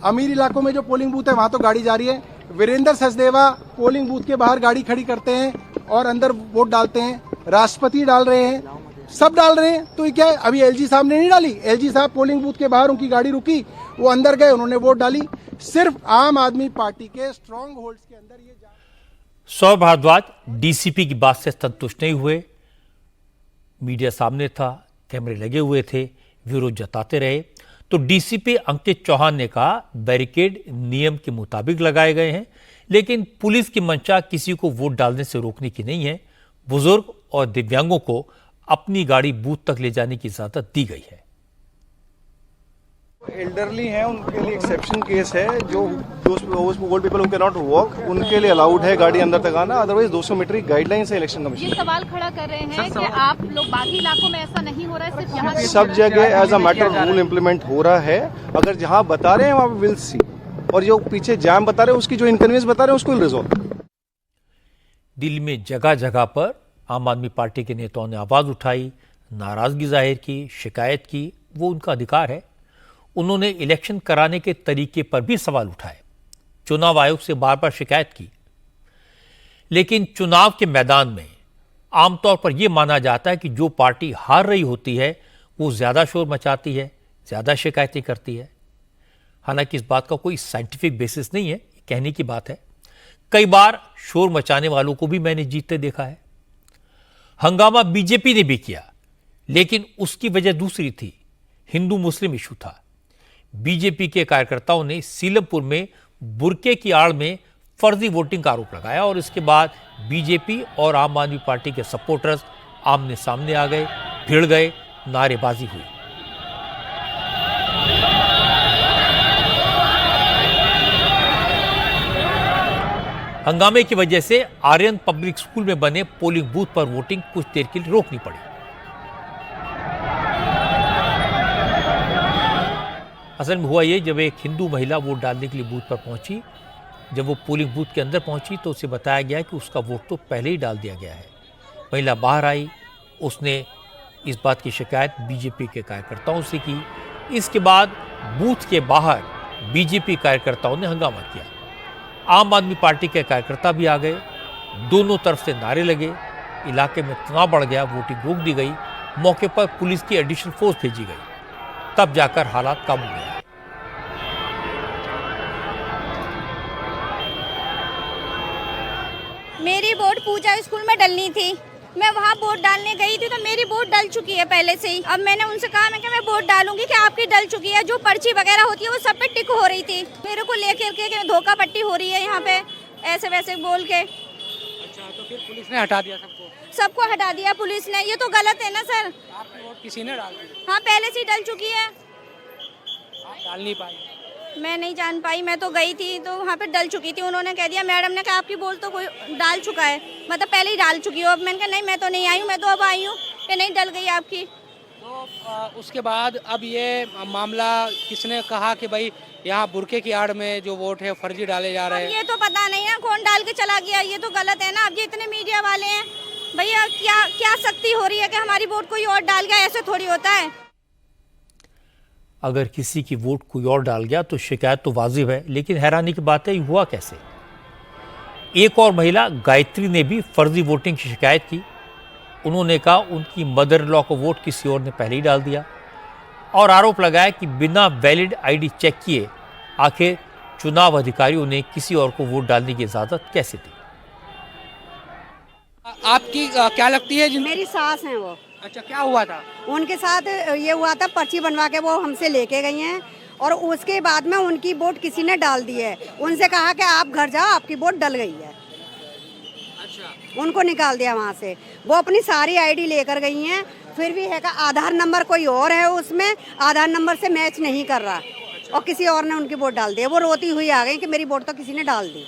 Speaker 7: अमीर इलाकों में जो पोलिंग बूथ है वहां तो गाड़ी जा रही है। वीरेंद्र सचदेवा पोलिंग बूथ के बाहर गाड़ी खड़ी करते हैं और अंदर वोट डालते हैं। राष्ट्रपति डाल रहे हैं, सब डाल रहे हैं। तो ये क्या है, अभी एलजी साहब ने नहीं डाली? एलजी साहब पोलिंग बूथ के बाहर उनकी गाड़ी रुकी, वो अंदर गए, उन्होंने वोट डाली। सिर्फ आम आदमी पार्टी के स्ट्रॉन्ग होल्ड्स के अंदर ये।
Speaker 1: सौरभ भारद्वाज डीसीपी की बात से संतुष्ट नहीं हुए। मीडिया सामने था, कैमरे लगे हुए थे, विरोध जताते रहे। तो डीसीपी अंकित चौहान ने कहा, बैरिकेड नियम के मुताबिक लगाए गए हैं, लेकिन पुलिस की मंशा किसी को वोट डालने से रोकने की नहीं है। बुजुर्ग और दिव्यांगों को अपनी गाड़ी बूथ तक ले जाने की इजाजत दी गई है।
Speaker 2: एल्डरली हैं, उनके लिए एक्सेप्शन केस है। जो old people who can not walk, उनके लिए अलाउड है गाड़ी अंदर तक आना। अदरवाइज 200 मीटर की गाइडलाइंस है इलेक्शन कमीशन।
Speaker 13: ये सवाल खड़ा कर रहे हैं कि आप लोग बाकी इलाकों में ऐसा नहीं हो रहा है, सिर्फ यहाँ
Speaker 2: सब जगह as a matter rule implement हो रहा है। अगर जहाँ बता रहे हैं वहाँ विल सी, और जो पीछे जाम बता रहे हैं उसकी जो इनकन्वीनियंस बता रहे हैं उसको रिजॉल्व।
Speaker 1: दिल्ली में जगह जगह पर आम आदमी पार्टी के नेताओं ने आवाज उठाई, नाराजगी जाहिर की, शिकायत की। वो उनका अधिकार है। उन्होंने इलेक्शन कराने के तरीके पर भी सवाल उठाए, चुनाव आयोग से बार बार शिकायत की। लेकिन चुनाव के मैदान में आमतौर पर यह माना जाता है कि जो पार्टी हार रही होती है वो ज्यादा शोर मचाती है, ज्यादा शिकायतें करती है। हालांकि इस बात का कोई साइंटिफिक बेसिस नहीं है, कहने की बात है। कई बार शोर मचाने वालों को भी मैंने जीतते देखा है। हंगामा बीजेपी ने भी किया, लेकिन उसकी वजह दूसरी थी, हिंदू मुस्लिम इशू था। बीजेपी के कार्यकर्ताओं ने सीलमपुर में बुरके की आड़ में फर्जी वोटिंग का आरोप लगाया और इसके बाद बीजेपी और आम आदमी पार्टी के सपोर्टर्स आमने सामने आ गए, भिड़ गए, नारेबाजी हुई। हंगामे की वजह से आर्यन पब्लिक स्कूल में बने पोलिंग बूथ पर वोटिंग कुछ देर के लिए रोकनी पड़ी। असल में हुआ ये, जब एक हिंदू महिला वोट डालने के लिए बूथ पर पहुंची, जब वो पोलिंग बूथ के अंदर पहुंची तो उसे बताया गया कि उसका वोट तो पहले ही डाल दिया गया है। महिला बाहर आई, उसने इस बात की शिकायत बीजेपी के कार्यकर्ताओं से की। इसके बाद बूथ के बाहर बीजेपी कार्यकर्ताओं ने हंगामा किया। आम आदमी पार्टी के कार्यकर्ता भी आ गए, दोनों तरफ से नारे लगे, इलाके में तनाव बढ़ गया, वोटिंग रोक दी गई। मौके पर पुलिस की एडिशनल फोर्स भेजी गई, तब जाकर हालात काबू में आए।
Speaker 13: मेरी वोट पूजा स्कूल में डलनी थी, मैं वहाँ वोट डालने गई थी तो मेरी वोट डल चुकी है पहले से ही। अब मैंने उनसे कहा मैं वोट डालूंगी कि आपकी डल चुकी है। जो पर्ची वगैरह होती है वो सब पे टिक हो रही थी, मेरे को लेकर के धोखा पट्टी हो रही है यहाँ पे, ऐसे वैसे बोल के।
Speaker 11: अच्छा, तो फिर पुलिस ने हटा दिया
Speaker 13: सबको हटा दिया पुलिस ने। ये तो गलत है ना सर।
Speaker 11: आपकी वोट किसी ने डाल दी?
Speaker 13: हाँ, पहले से ही डल चुकी है।
Speaker 11: आप डाल नहीं पाई?
Speaker 13: मैं नहीं जान पाई, मैं तो गई थी तो वहाँ पे डल चुकी थी। उन्होंने कह दिया, मैडम ने कहा आपकी वोट तो कोई डाल चुका है, मतलब पहले ही डाल चुकी हो। अब मैंने कहा नहीं, मैं तो नहीं आई हूँ, मैं तो अब आई हूँ कि नहीं डल गई आपकी।
Speaker 11: तो उसके बाद अब ये मामला किसने कहा कि भाई यहाँ बुरके की आड़ में जो वोट है फर्जी डाले जा रहे हैं?
Speaker 13: ये तो पता नहीं है कौन डाल के चला गया, ये तो गलत है ना। अब ये इतने मीडिया वाले हैं भैया, क्या शक्ति हो रही है कि हमारी वोट कोई और डाल गया? ऐसे थोड़ी होता है।
Speaker 1: अगर किसी की वोट कोई और डाल गया तो शिकायत तो वाजिब है, लेकिन हैरानी की बात है ये हुआ कैसे? एक और महिला गायत्री ने भी फर्जी वोटिंग की शिकायत की। उन्होंने कहा उनकी मदर इन लॉ को वोट किसी और ने पहले ही डाल दिया और आरोप लगाया कि बिना वैलिड आईडी चेक किए आखिर चुनाव अधिकारियों ने किसी और को वोट डालने की इजाजत कैसे दी?
Speaker 11: आपकी क्या लगती है?
Speaker 14: मेरी सास हैं वो।
Speaker 11: अच्छा, क्या हुआ था
Speaker 14: उनके साथ? ये हुआ था, पर्ची बनवा के वो हमसे लेके गई हैं और उसके बाद में उनकी वोट किसी ने डाल दी है। उनसे कहा कि आप घर जाओ, आपकी वोट डल गई है। अच्छा, उनको निकाल दिया वहाँ से। वो अपनी सारी आईडी लेकर गई हैं, फिर भी है का आधार नंबर कोई और है उसमें, आधार नंबर से मैच नहीं कर रहा और किसी और ने उनकी वोट डाल दी। वो रोती हुई आ गई कि मेरी वोट तो किसी ने डाल दी।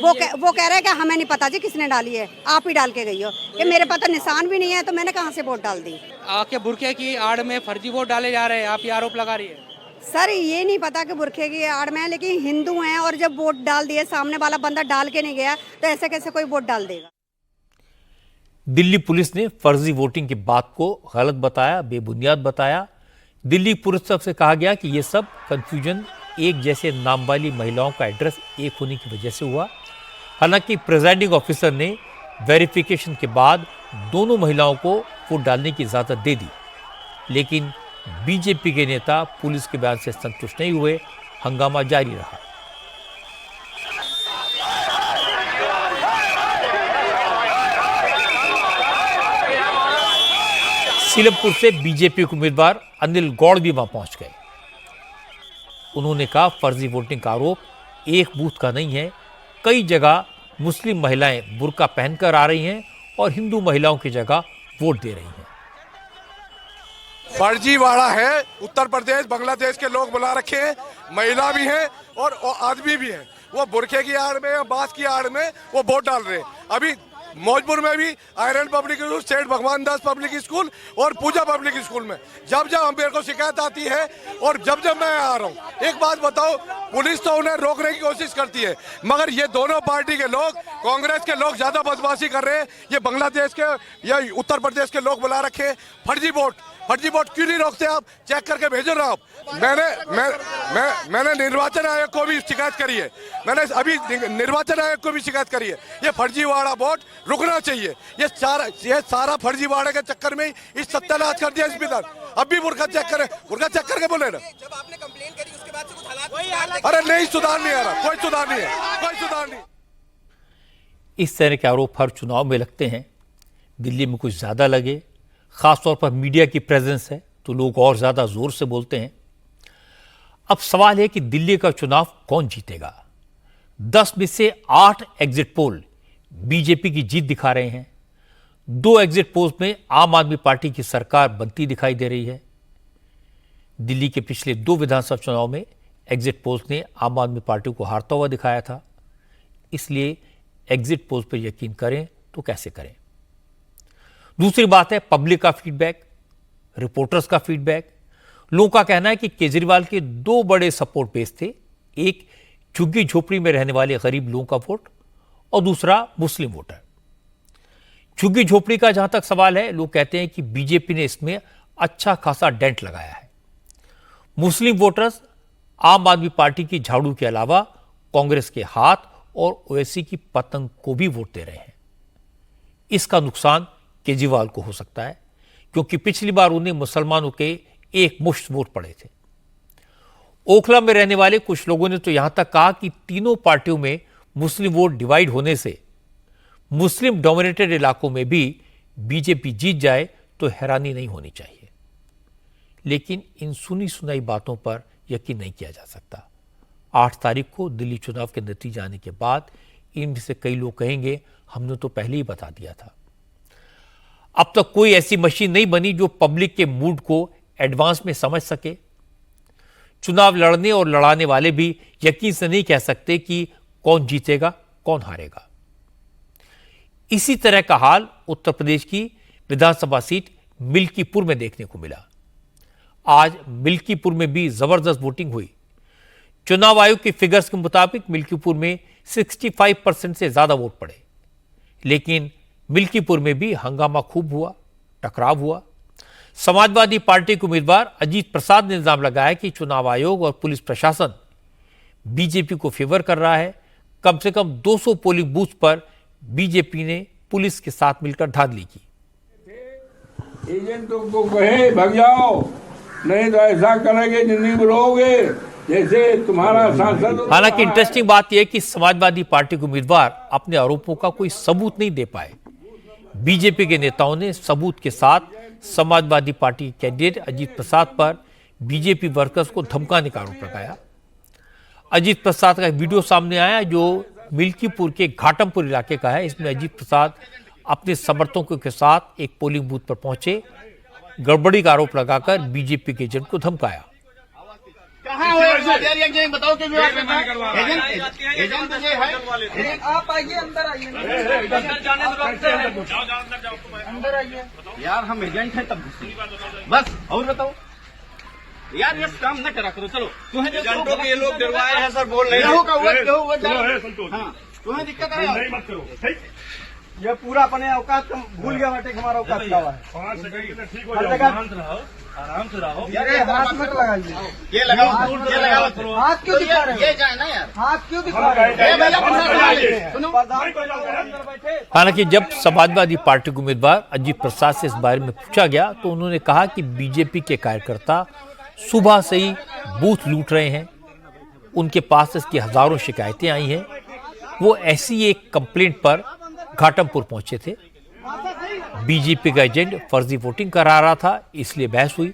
Speaker 14: वो कह रहे हैं कि हमें नहीं पता जी किसने डाली है, आप ही डाल के गई हो। कि मेरे पास तो निशान भी नहीं है, तो मैंने कहाँ से वोट डाल दी?
Speaker 11: आके बुरके की आड़ में फर्जी वोट डाले जा रहे हैं, आप ये आरोप लगा रही है?
Speaker 14: सर, ये नहीं पता कि बुरखे की आड़ में है, लेकिन हिंदू हैं और जब वोट डाल दिए, सामने वाला बंदा डाल के नहीं गया तो ऐसे कैसे कोई वोट डाल देगा?
Speaker 1: दिल्ली पुलिस ने फर्जी वोटिंग की बात को गलत बताया, बेबुनियाद बताया। दिल्ली पुलिस तरफ से कहा गया कि यह सब कंफ्यूजन एक जैसे नाम वाली महिलाओं का एड्रेस एक होने की वजह से हुआ। हालांकि प्रिजाइडिंग ऑफिसर ने वेरिफिकेशन के बाद दोनों महिलाओं को वोट डालने की इजाजत दे दी, लेकिन बीजेपी के नेता पुलिस के बयान से संतुष्ट नहीं हुए। हंगामा जारी रहा। सीलमपुर से बीजेपी के उम्मीदवार अनिल गौड़ भी वहां पहुंच गए। उन्होंने कहा फर्जी वोटिंग का आरोप एक बूथ का नहीं है, कई जगह मुस्लिम महिलाएं बुर्का पहनकर आ रही हैं और हिंदू महिलाओं की जगह वोट दे रही हैं।
Speaker 9: फर्जीवाड़ा है। उत्तर प्रदेश बांग्लादेश के लोग बुला रखे हैं, महिला भी हैं और आदमी भी हैं। वो बुरखे की आड़ में या बांस की आड़ में वो वोट डाल रहे हैं। अभी मौजपुर में भी आयरन पब्लिक स्कूल, सेठ भगवान दास पब्लिक स्कूल और पूजा पब्लिक स्कूल में जब मेरे को शिकायत आती है और जब मैं आ रहा हूँ, एक बात बताओ, पुलिस तो उन्हें रोकने की कोशिश करती है, मगर ये दोनों पार्टी के लोग, कांग्रेस के लोग ज्यादा बदमाशी कर रहे हैं। ये बांग्लादेश के या उत्तर प्रदेश के लोग बुला रखे फर्जी वोट फर्जी वोट क्यों नहीं रोकते आप? चेक करके भेजो ना आप। मैंने निर्वाचन आयोग को भी शिकायत करी है, मैंने अभी निर्वाचन आयोग को भी शिकायत करी है। ये फर्जीवाड़ा वोट रुकना चाहिए। ये सारा फर्जीवाड़े के चक्कर में इस सत्यानाश कर दिया इस विधान। अब भी मुर्गा चेक करके बोले ना।
Speaker 7: जब आपने कंप्लेन करी उसके बाद से कुछ हालात
Speaker 9: अरे नहीं, सुधार नहीं आ रहा, कोई सुधार नहीं है, कोई सुधार नहीं।
Speaker 1: इस तरह के आरोप हर चुनाव में लगते हैं। दिल्ली में कुछ ज़्यादा लगे, ख़ासतौर पर मीडिया की प्रेजेंस है तो लोग और ज़्यादा ज़ोर से बोलते हैं। अब सवाल है कि दिल्ली का चुनाव कौन जीतेगा? 10 में से 8 एग्जिट पोल बीजेपी की जीत दिखा रहे हैं। 2 एग्जिट पोल्स में आम आदमी पार्टी की सरकार बनती दिखाई दे रही है। दिल्ली के पिछले 2 विधानसभा चुनाव में एग्जिट पोल्स ने आम आदमी पार्टी को हारता हुआ दिखाया था। इसलिए एग्जिट पोल्स पर यकीन करें तो कैसे करें? दूसरी बात है पब्लिक का फीडबैक, रिपोर्टर्स का फीडबैक। लोगों का कहना है कि केजरीवाल के 2 बड़े सपोर्ट बेस थे, एक झुग्गी झोपड़ी में रहने वाले गरीब लोगों का वोट और दूसरा मुस्लिम वोटर। झुग्गी झोपड़ी का जहां तक सवाल है, लोग कहते हैं कि बीजेपी ने इसमें अच्छा खासा डेंट लगाया है। मुस्लिम वोटर्स आम आदमी पार्टी की झाड़ू के अलावा कांग्रेस के हाथ और ओवैसी की पतंग को भी वोट दे रहे हैं। इसका नुकसान केजरीवाल को हो सकता है क्योंकि पिछली बार उन्हें मुसलमानों के एक मुश्त वोट पड़े थे। ओखला में रहने वाले कुछ लोगों ने तो यहां तक कहा कि तीनों पार्टियों में मुस्लिम वोट डिवाइड होने से मुस्लिम डोमिनेटेड इलाकों में भी बीजेपी जीत जाए तो हैरानी नहीं होनी चाहिए। लेकिन इन सुनी सुनाई बातों पर यकीन नहीं किया जा सकता। 8 तारीख को दिल्ली चुनाव के नतीजे आने के बाद इनमें से कई लोग कहेंगे हमने तो पहले ही बता दिया था। अब तक कोई ऐसी मशीन नहीं बनी जो पब्लिक के मूड को एडवांस में समझ सके। चुनाव लड़ने और लड़ाने वाले भी यकीन से नहीं कह सकते कि कौन जीतेगा कौन हारेगा। इसी तरह का हाल उत्तर प्रदेश की विधानसभा सीट मिल्कीपुर में देखने को मिला। आज मिल्कीपुर में भी जबरदस्त वोटिंग हुई। चुनाव आयोग के फिगर्स के मुताबिक मिल्कीपुर में 65% से ज्यादा वोट पड़े, लेकिन मिल्कीपुर में भी हंगामा खूब हुआ, टकराव हुआ। समाजवादी पार्टी के उम्मीदवार अजीत प्रसाद ने इल्जाम लगाया कि चुनाव आयोग और पुलिस प्रशासन बीजेपी को फेवर कर रहा है। कम से कम 200 पोलिंग बूथ पर बीजेपी ने पुलिस के साथ मिलकर धांधली की।
Speaker 9: एजेंटों को कहे भाग जाओ, नहीं तो ऐसा करेंगे जिंदगी में रहोगे जैसे तुम्हारा सांसद।
Speaker 1: हालांकि इंटरेस्टिंग बात यह है कि समाजवादी पार्टी के उम्मीदवार अपने आरोपों का कोई सबूत नहीं दे पाए। बीजेपी के नेताओं ने सबूत के साथ समाजवादी पार्टी के कैंडिडेट अजीत प्रसाद पर बीजेपी वर्कर्स को धमकाने का आरोप लगाया। अजीत प्रसाद का एक वीडियो सामने आया जो मिल्कीपुर के घाटमपुर इलाके का है। इसमें अजीत प्रसाद अपने समर्थकों के साथ एक पोलिंग बूथ पर पहुंचे, गड़बड़ी का आरोप लगाकर बीजेपी के एजेंट को धमकाया।
Speaker 7: कहाँ हो एजेंट बताओ कि एजेंट आप आइए, अंदर आइए, अंदर आइए यार, हम एजेंट हैं तब बस। और बताओ यार, ये काम न करा करो। चलो एजेंटों के ये लोग डरवाए हैं सर, बोल रहे हैं तुम्हें दिक्कत है, नहीं मत करो। ये पूरा अपने औकात भूल गया बाटे, हमारा औकात क्या है। 5 सेकंड में ठीक हो जाओ, आराम से रहो। ये हाथ मत लगाइए, ये लगाओ, ये लगाओ। हाथ क्यों दिखा रहे हो? ये जाए ना यार, हाथ क्यों दिखा रहे हो?
Speaker 1: हालांकि जब समाजवादी पार्टी के उम्मीदवार अजीत प्रसाद से इस बारे में पूछा गया तो उन्होंने कहा कि बीजेपी के कार्यकर्ता सुबह से ही बूथ लूट रहे हैं। उनके पास इसकी हजारों शिकायतें आई हैं। वो ऐसी एक कंप्लेंट पर घाटमपुर पहुंचे थे। बीजेपी का एजेंट फर्जी वोटिंग करा रहा था, इसलिए बहस हुई।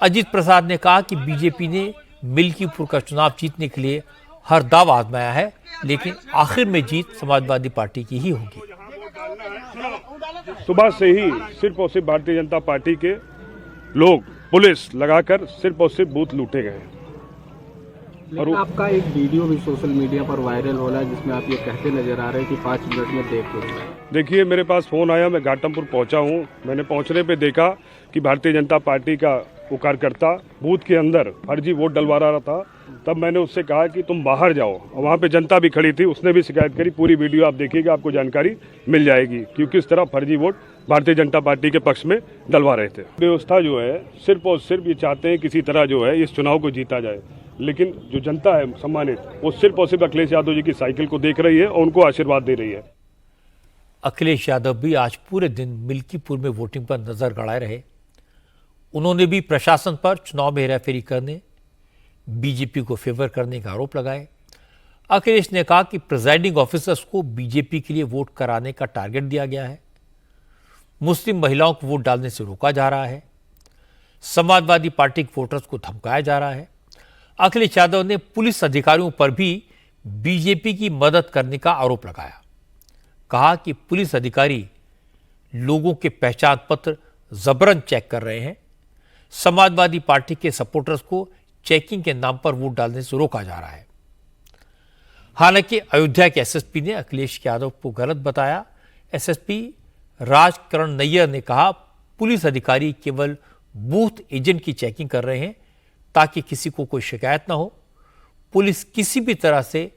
Speaker 1: अजीत प्रसाद ने कहा कि बीजेपी ने मिल्कीपुर का चुनाव जीतने के लिए हर दाव आजमाया है, लेकिन आखिर में जीत समाजवादी पार्टी की ही होगी।
Speaker 9: सुबह से ही सिर्फ और सिर्फ भारतीय जनता पार्टी के लोग पुलिस लगाकर सिर्फ और सिर्फ बूथ लूटे गए।
Speaker 15: और आपका एक वीडियो भी सोशल मीडिया पर वायरल हो रहा है जिसमें आप ये कहते नजर आ रहे हैं कि 5 मिनट में देख लो।
Speaker 9: देखिए, मेरे पास फोन आया, मैं घाटमपुर पहुंचा हूं। मैंने पहुंचने पे देखा कि भारतीय जनता पार्टी का वो कार्यकर्ता बूथ के अंदर फर्जी वोट डलवा रहा था। तब मैंने उससे कहा कि तुम बाहर जाओ, और वहाँ पे जनता भी खड़ी थी, उसने भी शिकायत करी। पूरी वीडियो आप देखिएगा, आपको जानकारी मिल जाएगी कि किस तरह फर्जी वोट भारतीय जनता पार्टी के पक्ष में डलवा रहे थे। व्यवस्था जो है सिर्फ और सिर्फ ये चाहते हैं किसी तरह जो है इस चुनाव को जीता जाए, लेकिन जो जनता है सम्मानित वो सिर्फ और सिर्फ अखिलेश यादव जी की साइकिल को देख रही है और उनको आशीर्वाद दे रही है।
Speaker 1: अखिलेश यादव भी आज पूरे दिन मिल्कीपुर में वोटिंग पर नजर गड़ाए रहे। उन्होंने भी प्रशासन पर चुनाव में हेराफेरी करने, बीजेपी को फेवर करने का आरोप लगाए। अखिलेश ने कहा कि प्रिजाइडिंग ऑफिसर्स को बीजेपी के लिए वोट कराने का टारगेट दिया गया है, मुस्लिम महिलाओं को वोट डालने से रोका जा रहा है, समाजवादी पार्टी के वोटर्स को धमकाया जा रहा है। अखिलेश यादव ने पुलिस अधिकारियों पर भी बीजेपी की मदद करने का आरोप लगाया। कहा कि पुलिस अधिकारी लोगों के पहचान पत्र जबरन चेक कर रहे हैं, समाजवादी पार्टी के सपोर्टर्स को चेकिंग के नाम पर वोट डालने से रोका जा रहा है। हालांकि अयोध्या के एसएसपी ने अखिलेश यादव को गलत बताया। एसएसपी राजकरण नैयर ने कहा पुलिस अधिकारी केवल बूथ एजेंट की चेकिंग कर रहे हैं ताकि किसी को कोई शिकायत ना हो। पुलिस किसी भी तरह से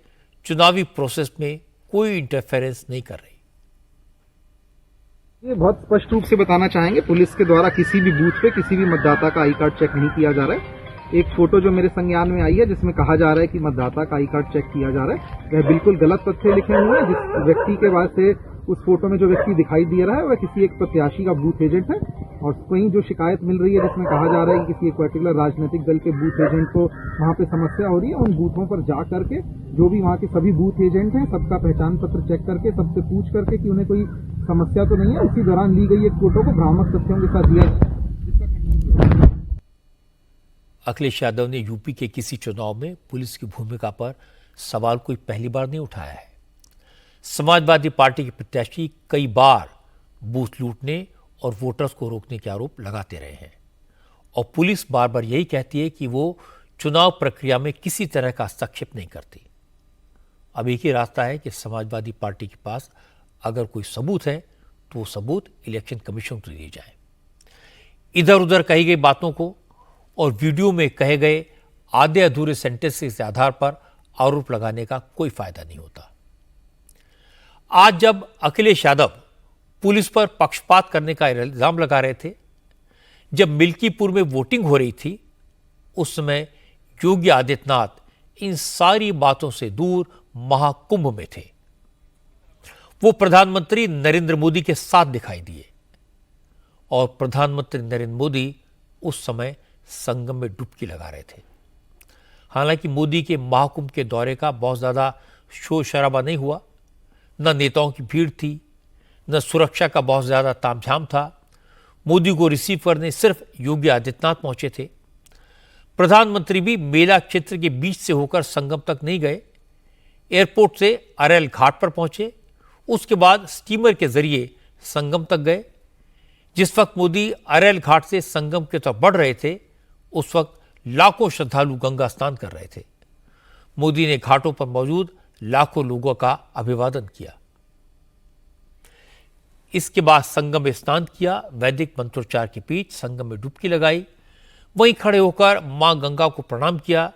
Speaker 1: चुनावी प्रोसेस में कोई इंटरफेरेंस नहीं कर रही।
Speaker 15: ये बहुत स्पष्ट रूप से बताना चाहेंगे, पुलिस के द्वारा किसी भी बूथ पे किसी भी मतदाता का आई कार्ड चेक नहीं किया जा रहा है। एक फोटो जो मेरे संज्ञान में आई है जिसमें कहा जा रहा है कि मतदाता का आई कार्ड चेक किया जा रहा है, वह बिल्कुल गलत तथ्य लिखे हुए हैं। जिस व्यक्ति के बाद से उस फोटो में जो व्यक्ति दिखाई दे रहा है वह किसी एक प्रत्याशी का बूथ एजेंट है, और कहीं जो शिकायत मिल रही है जिसमें कहा जा रहा है कि किसी एक पर्टिकुलर राजनीतिक दल के बूथ एजेंट को वहां पे समस्या हो रही है, उन बूथों पर जा करके जो भी वहां के सभी बूथ एजेंट हैं सबका पहचान पत्र चेक करके सबसे पूछ करके कि उन्हें कोई समस्या तो नहीं है, इसी दौरान ली गई एक फोटो को भ्रामक तथ्यों के साथ दिया।
Speaker 1: अखिलेश यादव ने यूपी के किसी चुनाव में पुलिस की भूमिका पर सवाल कोई पहली बार नहीं उठाया है। समाजवादी पार्टी के प्रत्याशी कई बार बूथ लूटने और वोटर्स को रोकने के आरोप लगाते रहे हैं, और पुलिस बार बार यही कहती है कि वो चुनाव प्रक्रिया में किसी तरह का हस्तक्षेप नहीं करती। अब एक ही रास्ता है कि समाजवादी पार्टी के पास अगर कोई सबूत है तो वो सबूत इलेक्शन कमीशन को दिए जाए। इधर उधर कही गई बातों को और वीडियो में कहे गए आधे अधूरे सेंटेंसेस के आधार पर आरोप लगाने का कोई फायदा नहीं होता। आज जब अखिलेश यादव पुलिस पर पक्षपात करने का इल्जाम लगा रहे थे, जब मिल्कीपुर में वोटिंग हो रही थी, उस समय योगी आदित्यनाथ इन सारी बातों से दूर महाकुंभ में थे। वो प्रधानमंत्री नरेंद्र मोदी के साथ दिखाई दिए, और प्रधानमंत्री नरेंद्र मोदी उस समय संगम में डुबकी लगा रहे थे। हालांकि मोदी के महाकुंभ के दौरे का बहुत ज्यादा शोर शराबा नहीं हुआ, न नेताओं की भीड़ थी, न सुरक्षा का बहुत ज्यादा तामझाम था। मोदी को रिसीव करने सिर्फ योगी आदित्यनाथ पहुंचे थे। प्रधानमंत्री भी मेला क्षेत्र के बीच से होकर संगम तक नहीं गए, एयरपोर्ट से अरेल घाट पर पहुंचे, उसके बाद स्टीमर के जरिए संगम तक गए। जिस वक्त मोदी अरेल घाट से संगम की तरफ बढ़ रहे थे, उस वक्त लाखों श्रद्धालु गंगा स्नान कर रहे थे। मोदी ने घाटों पर मौजूद लाखों लोगों का अभिवादन किया। इसके बाद संगम में स्नान किया, वैदिक मंत्रोच्चार के बीच संगम में डुबकी लगाई, वहीं खड़े होकर मां गंगा को प्रणाम किया,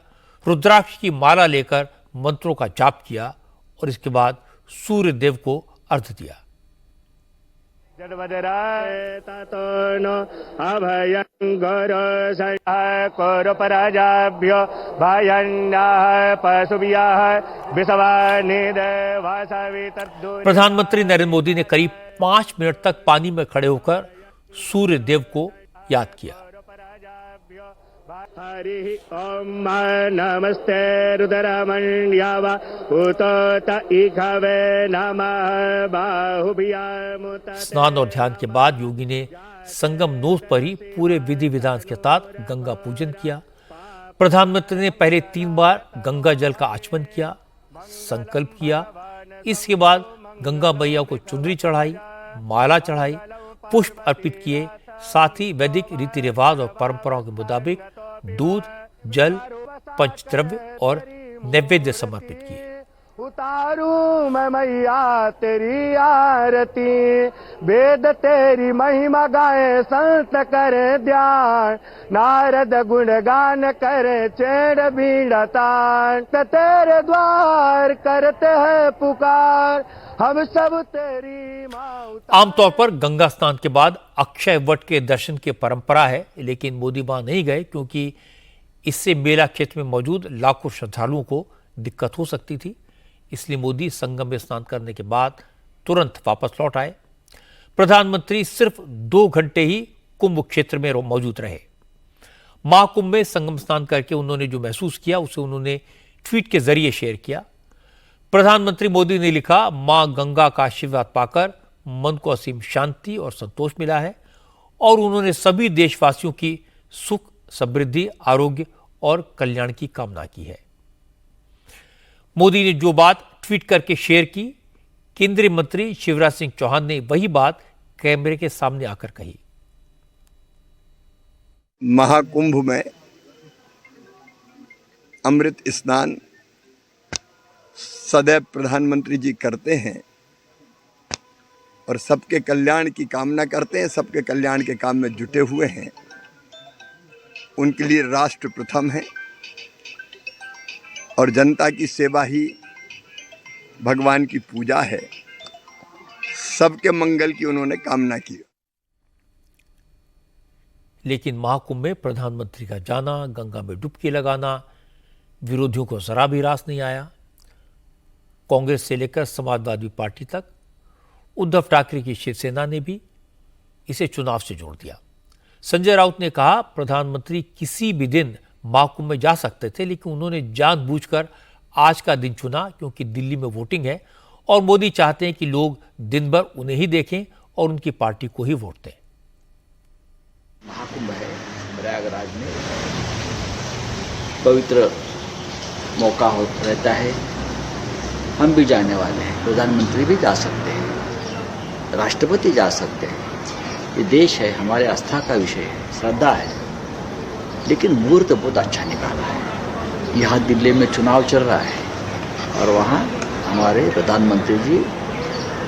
Speaker 1: रुद्राक्ष की माला लेकर मंत्रों का जाप किया और इसके बाद सूर्य देव को अर्घ्य दिया। प्रधानमंत्री नरेंद्र मोदी ने करीब 5 मिनट तक पानी में खड़े होकर सूर्य देव को याद किया।
Speaker 16: हरि ओम नमस्ते रुद्रमण्यव उतोत इघवे नमः बाहुभ्यामुत।
Speaker 1: स्नान और ध्यान के बाद योगी ने संगम नोट पर ही पूरे विधि विधान के साथ गंगा पूजन किया। प्रधानमंत्री ने पहले 3 बार गंगा जल का आचमन किया, संकल्प किया। इसके बाद गंगा मैया को चुनरी चढ़ाई, माला चढ़ाई, पुष्प अर्पित किए। साथ ही वैदिक रीति रिवाज और परंपराओं के मुताबिक दूध, जल, पंचद्रव्य और नैवेद्य समर्पित किए।
Speaker 16: उतारू मैं मैया तेरी आरती, वेद तेरी महिमा गाए संत करे ध्यान, नारद गुणगान करे चेड़ बीड़ा तान, तेरे द्वार करते हैं पुकार, हम सब तेरी माँ
Speaker 1: आमतौर पर गंगा स्नान के बाद अक्षय वट के दर्शन की परंपरा है, लेकिन मोदी वहां नहीं गए क्योंकि इससे मेला क्षेत्र में मौजूद लाखों श्रद्धालुओं को दिक्कत हो सकती थी। इसलिए मोदी संगम में स्नान करने के बाद तुरंत वापस लौट आए। प्रधानमंत्री सिर्फ 2 घंटे ही कुंभ क्षेत्र में मौजूद रहे। महाकुंभ में संगम स्नान करके उन्होंने जो महसूस किया उसे उन्होंने ट्वीट के जरिए शेयर किया। प्रधानमंत्री मोदी ने लिखा, मां गंगा का आशीर्वाद पाकर मन को असीम शांति और संतोष मिला है और उन्होंने सभी देशवासियों की सुख, समृद्धि, आरोग्य और कल्याण की कामना की है। मोदी ने जो बात ट्वीट करके शेयर की, केंद्रीय मंत्री शिवराज सिंह चौहान ने वही बात कैमरे के सामने आकर कही।
Speaker 17: महाकुंभ में अमृत स्नान सदैव प्रधानमंत्री जी करते हैं और सबके कल्याण की कामना करते हैं, सबके कल्याण के काम में जुटे हुए हैं। उनके लिए राष्ट्र प्रथम है और जनता की सेवा ही भगवान की पूजा है। सबके मंगल की उन्होंने कामना की।
Speaker 1: लेकिन महाकुंभ में प्रधानमंत्री का जाना, गंगा में डुबकी लगाना विरोधियों को जरा भी रास नहीं आया। कांग्रेस से लेकर समाजवादी पार्टी तक उद्धव ठाकरे की शिवसेना ने भी इसे चुनाव से जोड़ दिया। संजय राउत ने कहा, प्रधानमंत्री किसी भी दिन महाकुंभ में जा सकते थे, लेकिन उन्होंने जानबूझकर आज का दिन चुना क्योंकि दिल्ली में वोटिंग है और मोदी चाहते हैं कि लोग दिन भर उन्हें ही देखें और उनकी पार्टी को ही वोट दें।
Speaker 18: महाकुंभ है प्रयागराज में, पवित्र मौका रहता है। हम भी जाने वाले हैं, प्रधानमंत्री भी जा सकते हैं, राष्ट्रपति जा सकते हैं। ये देश है, हमारे आस्था का विषय है, श्रद्धा है। लेकिन मुहूर्त बहुत अच्छा निकाला है। यहाँ दिल्ली में चुनाव चल रहा है और वहाँ हमारे प्रधानमंत्री जी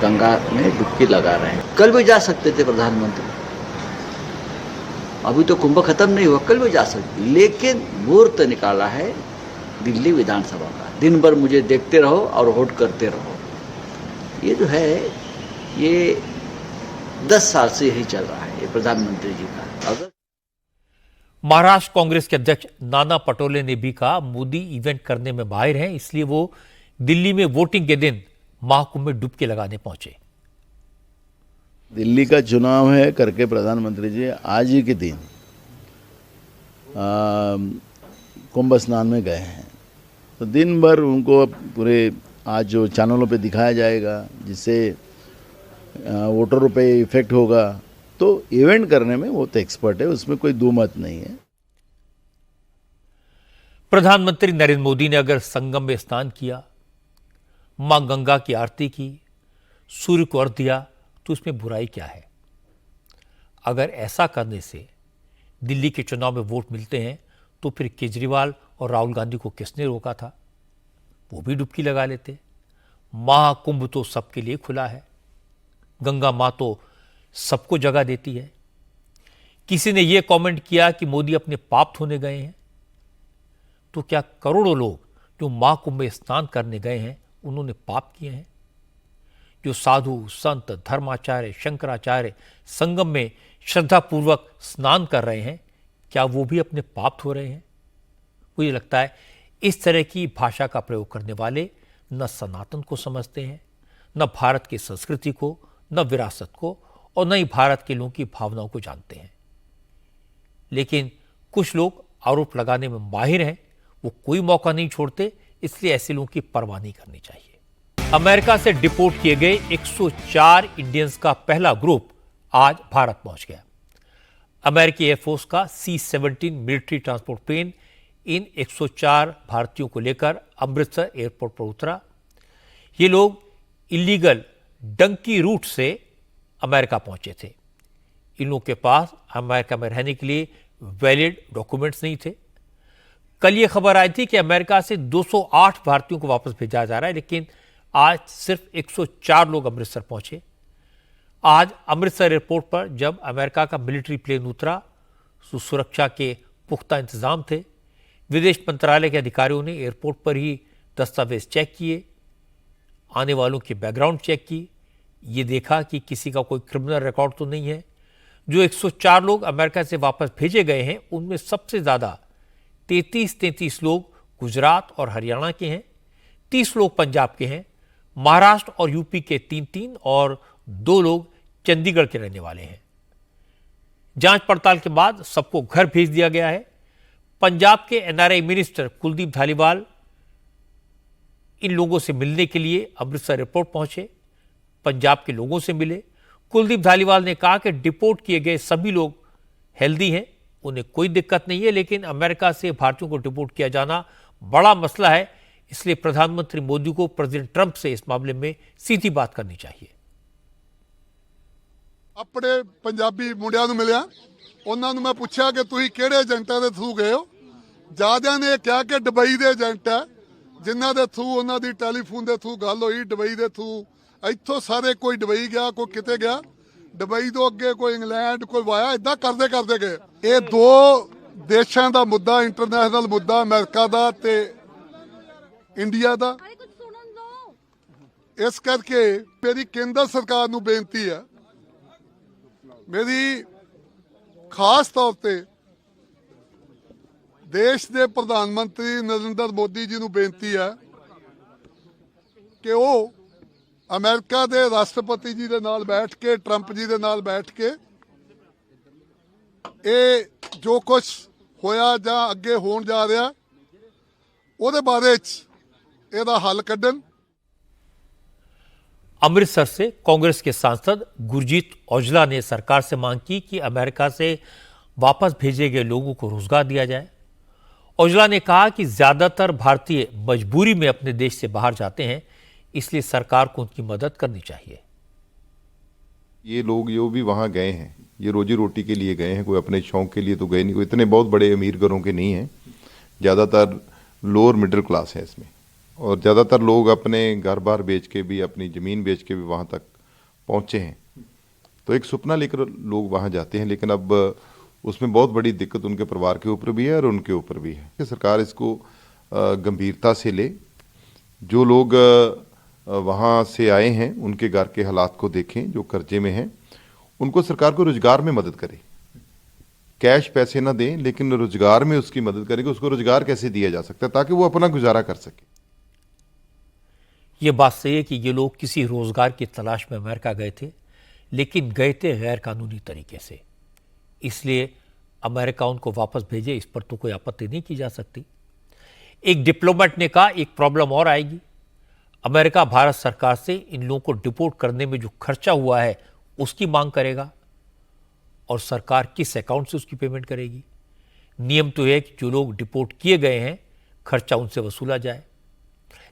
Speaker 18: गंगा में डुबकी लगा रहे हैं। कल भी जा सकते थे प्रधानमंत्री, अभी तो कुंभ खत्म नहीं हुआ, कल भी जा सकते, लेकिन मुहूर्त निकाला है दिल्ली विधानसभा का। दिन भर मुझे देखते रहो और वोट करते रहो। ये जो है ये 10 साल से यही चल रहा है, ये प्रधानमंत्री जी का। अगर
Speaker 1: महाराष्ट्र कांग्रेस के अध्यक्ष नाना पटोले ने भी कहा, मोदी इवेंट करने में माहिर हैं, इसलिए वो दिल्ली में वोटिंग के दिन महाकुंभ में डुबकी लगाने पहुंचे।
Speaker 19: दिल्ली का चुनाव है करके प्रधानमंत्री जी आज ही के दिन कुंभ स्नान में गए हैं, तो दिन भर उनको पूरे आज जो चैनलों पे दिखाया जाएगा, जिससे वोटरों पे इफेक्ट होगा। तो इवेंट करने में वो तो एक्सपर्ट है, उसमें कोई दो मत नहीं है।
Speaker 1: प्रधानमंत्री नरेंद्र मोदी ने अगर संगम में स्नान किया, मां गंगा की आरती की, सूर्य को अर्घ्य दिया, तो उसमें बुराई क्या है? अगर ऐसा करने से दिल्ली के चुनाव में वोट मिलते हैं तो फिर केजरीवाल और राहुल गांधी को किसने रोका था? वो भी डुबकी लगा लेते। महाकुंभ तो सबके लिए खुला है। गंगा मां तो सबको जगह देती है। किसी ने यह कमेंट किया कि मोदी अपने पाप धोने गए हैं, तो क्या करोड़ों लोग जो महाकुंभ में स्नान करने गए हैं उन्होंने पाप किए हैं? जो साधु, संत, धर्माचार्य, शंकराचार्य संगम में श्रद्धापूर्वक स्नान कर रहे हैं, क्या वो भी अपने पाप धो रहे हैं? मुझे लगता है इस तरह की भाषा का प्रयोग करने वाले न सनातन को समझते हैं, न भारत की संस्कृति को, न विरासत को, और न ही भारत के लोगों की भावनाओं को जानते हैं। लेकिन कुछ लोग आरोप लगाने में माहिर हैं, वो कोई मौका नहीं छोड़ते, इसलिए ऐसे लोगों की परवाह नहीं करनी चाहिए। अमेरिका से डिपोर्ट किए गए 104 इंडियंस का पहला ग्रुप आज भारत पहुंच गया। अमेरिकी एयरफोर्स का C-17 मिलिट्री ट्रांसपोर्ट प्लेन इन 104 भारतीयों को लेकर अमृतसर एयरपोर्ट पर उतरा। ये लोग इलीगल डंकी रूट से अमेरिका पहुंचे थे। इन लोगों के पास अमेरिका में रहने के लिए वैलिड डॉक्यूमेंट्स नहीं थे। कल ये खबर आई थी कि अमेरिका से 208 भारतीयों को वापस भेजा जा रहा है, लेकिन आज सिर्फ 104 लोग अमृतसर पहुंचे। आज अमृतसर एयरपोर्ट पर जब अमेरिका का मिलिट्री प्लेन उतरा तो सुरक्षा के पुख्ता इंतजाम थे। विदेश मंत्रालय के अधिकारियों ने एयरपोर्ट पर ही दस्तावेज चेक किए। आने वालों की बैकग्राउंड चेक की, ये देखा कि किसी का कोई क्रिमिनल रिकॉर्ड तो नहीं है। जो 104 लोग अमेरिका से वापस भेजे गए हैं उनमें सबसे ज़्यादा 33 लोग गुजरात और हरियाणा के हैं, 30 लोग पंजाब के हैं, महाराष्ट्र और यूपी के 3 और 2 लोग चंडीगढ़ के रहने वाले हैं। जांच पड़ताल के बाद सबको घर भेज दिया गया है। पंजाब के एनआरआई मिनिस्टर कुलदीप धालीवाल इन लोगों से मिलने के लिए अमृतसर एयरपोर्ट पहुंचे, पंजाब के लोगों से मिले। कुलदीप धालीवाल ने कहा कि डिपोर्ट किए गए सभी लोग हेल्दी हैं, उन्हें कोई दिक्कत नहीं है, लेकिन अमेरिका से भारतीयों को डिपोर्ट किया जाना बड़ा मसला है, इसलिए प्रधानमंत्री मोदी को प्रेसिडेंट ट्रंप से इस मामले में सीधी बात करनी चाहिए।
Speaker 20: अपने पंजाबी मुंडिया नूं मिलिया, उन्होंने मैं पूछा कि तुसीं किहड़े एजेंटां दे थ्रू गए हो। ज़्यादा ने कहा कि दुबई के एजेंट है, जिन्हां दे थ्रू उन्हां दी टैलीफोन के थ्रू गल हुई, दुबई के थ्रू इत्थों सारे कोई दुबई गया, कोई किते गया, दुबई तो अगे कोई इंग्लैंड, कोई वाया, इदां करते करते गए। ये दो देशों का मुद्दा, इंटरनेशनल मुद्दा अमेरिका का ते इंडिया का। इस करके मेरी केंद्र सरकार नूं बेनती है, मेरी खास तौर पे देश के प्रधानमंत्री नरेंद्र मोदी जी नूं बेनती है कि वो अमेरिका के राष्ट्रपति जी के नाल बैठ के, ट्रंप जी के नाल बैठ के ये जो कुछ होया जां अगे होण जा रहा उहदे बारे इहदा हल कड्ढन।
Speaker 1: अमृतसर से कांग्रेस के सांसद गुरजीत औजला ने सरकार से मांग की कि अमेरिका से वापस भेजे गए लोगों को रोजगार दिया जाए। औजला ने कहा कि ज्यादातर भारतीय मजबूरी में अपने देश से बाहर जाते हैं, इसलिए सरकार को उनकी मदद करनी चाहिए।
Speaker 21: ये लोग जो भी वहाँ गए हैं, ये रोजी रोटी के लिए गए हैं, कोई अपने शौक के लिए तो गए नहीं, कोई इतने बहुत बड़े अमीर घरों के नहीं हैं, ज़्यादातर लोअर मिडिल क्लास है इसमें, और ज़्यादातर लोग अपने घर बार बेच के भी, अपनी ज़मीन बेच के भी वहाँ तक पहुँचे हैं। तो एक सपना लेकर लोग वहाँ जाते हैं, लेकिन अब उसमें बहुत बड़ी दिक्कत उनके परिवार के ऊपर भी है और उनके ऊपर भी है कि सरकार इसको गंभीरता से ले। जो लोग वहाँ से आए हैं उनके घर के हालात को देखें, जो कर्जे में हैं उनको सरकार को रोजगार में मदद करे, कैश पैसे ना दें लेकिन रोजगार में उसकी मदद करें कि उसको रोजगार कैसे दिया जा सकता है ताकि वो अपना गुजारा कर सके।
Speaker 1: ये बात सही है कि ये लोग किसी रोजगार की तलाश में अमेरिका गए थे, लेकिन गए थे गैर कानूनी तरीके से, इसलिए अमेरिका उनको वापस भेजे, इस पर तो कोई आपत्ति नहीं की जा सकती। एक डिप्लोमेट ने कहा एक प्रॉब्लम और आएगी, अमेरिका भारत सरकार से इन लोगों को डिपोर्ट करने में जो खर्चा हुआ है उसकी मांग करेगा और सरकार किस अकाउंट से उसकी पेमेंट करेगी। नियम तो है कि जो लोग डिपोर्ट किए गए हैं खर्चा उनसे वसूला जाए,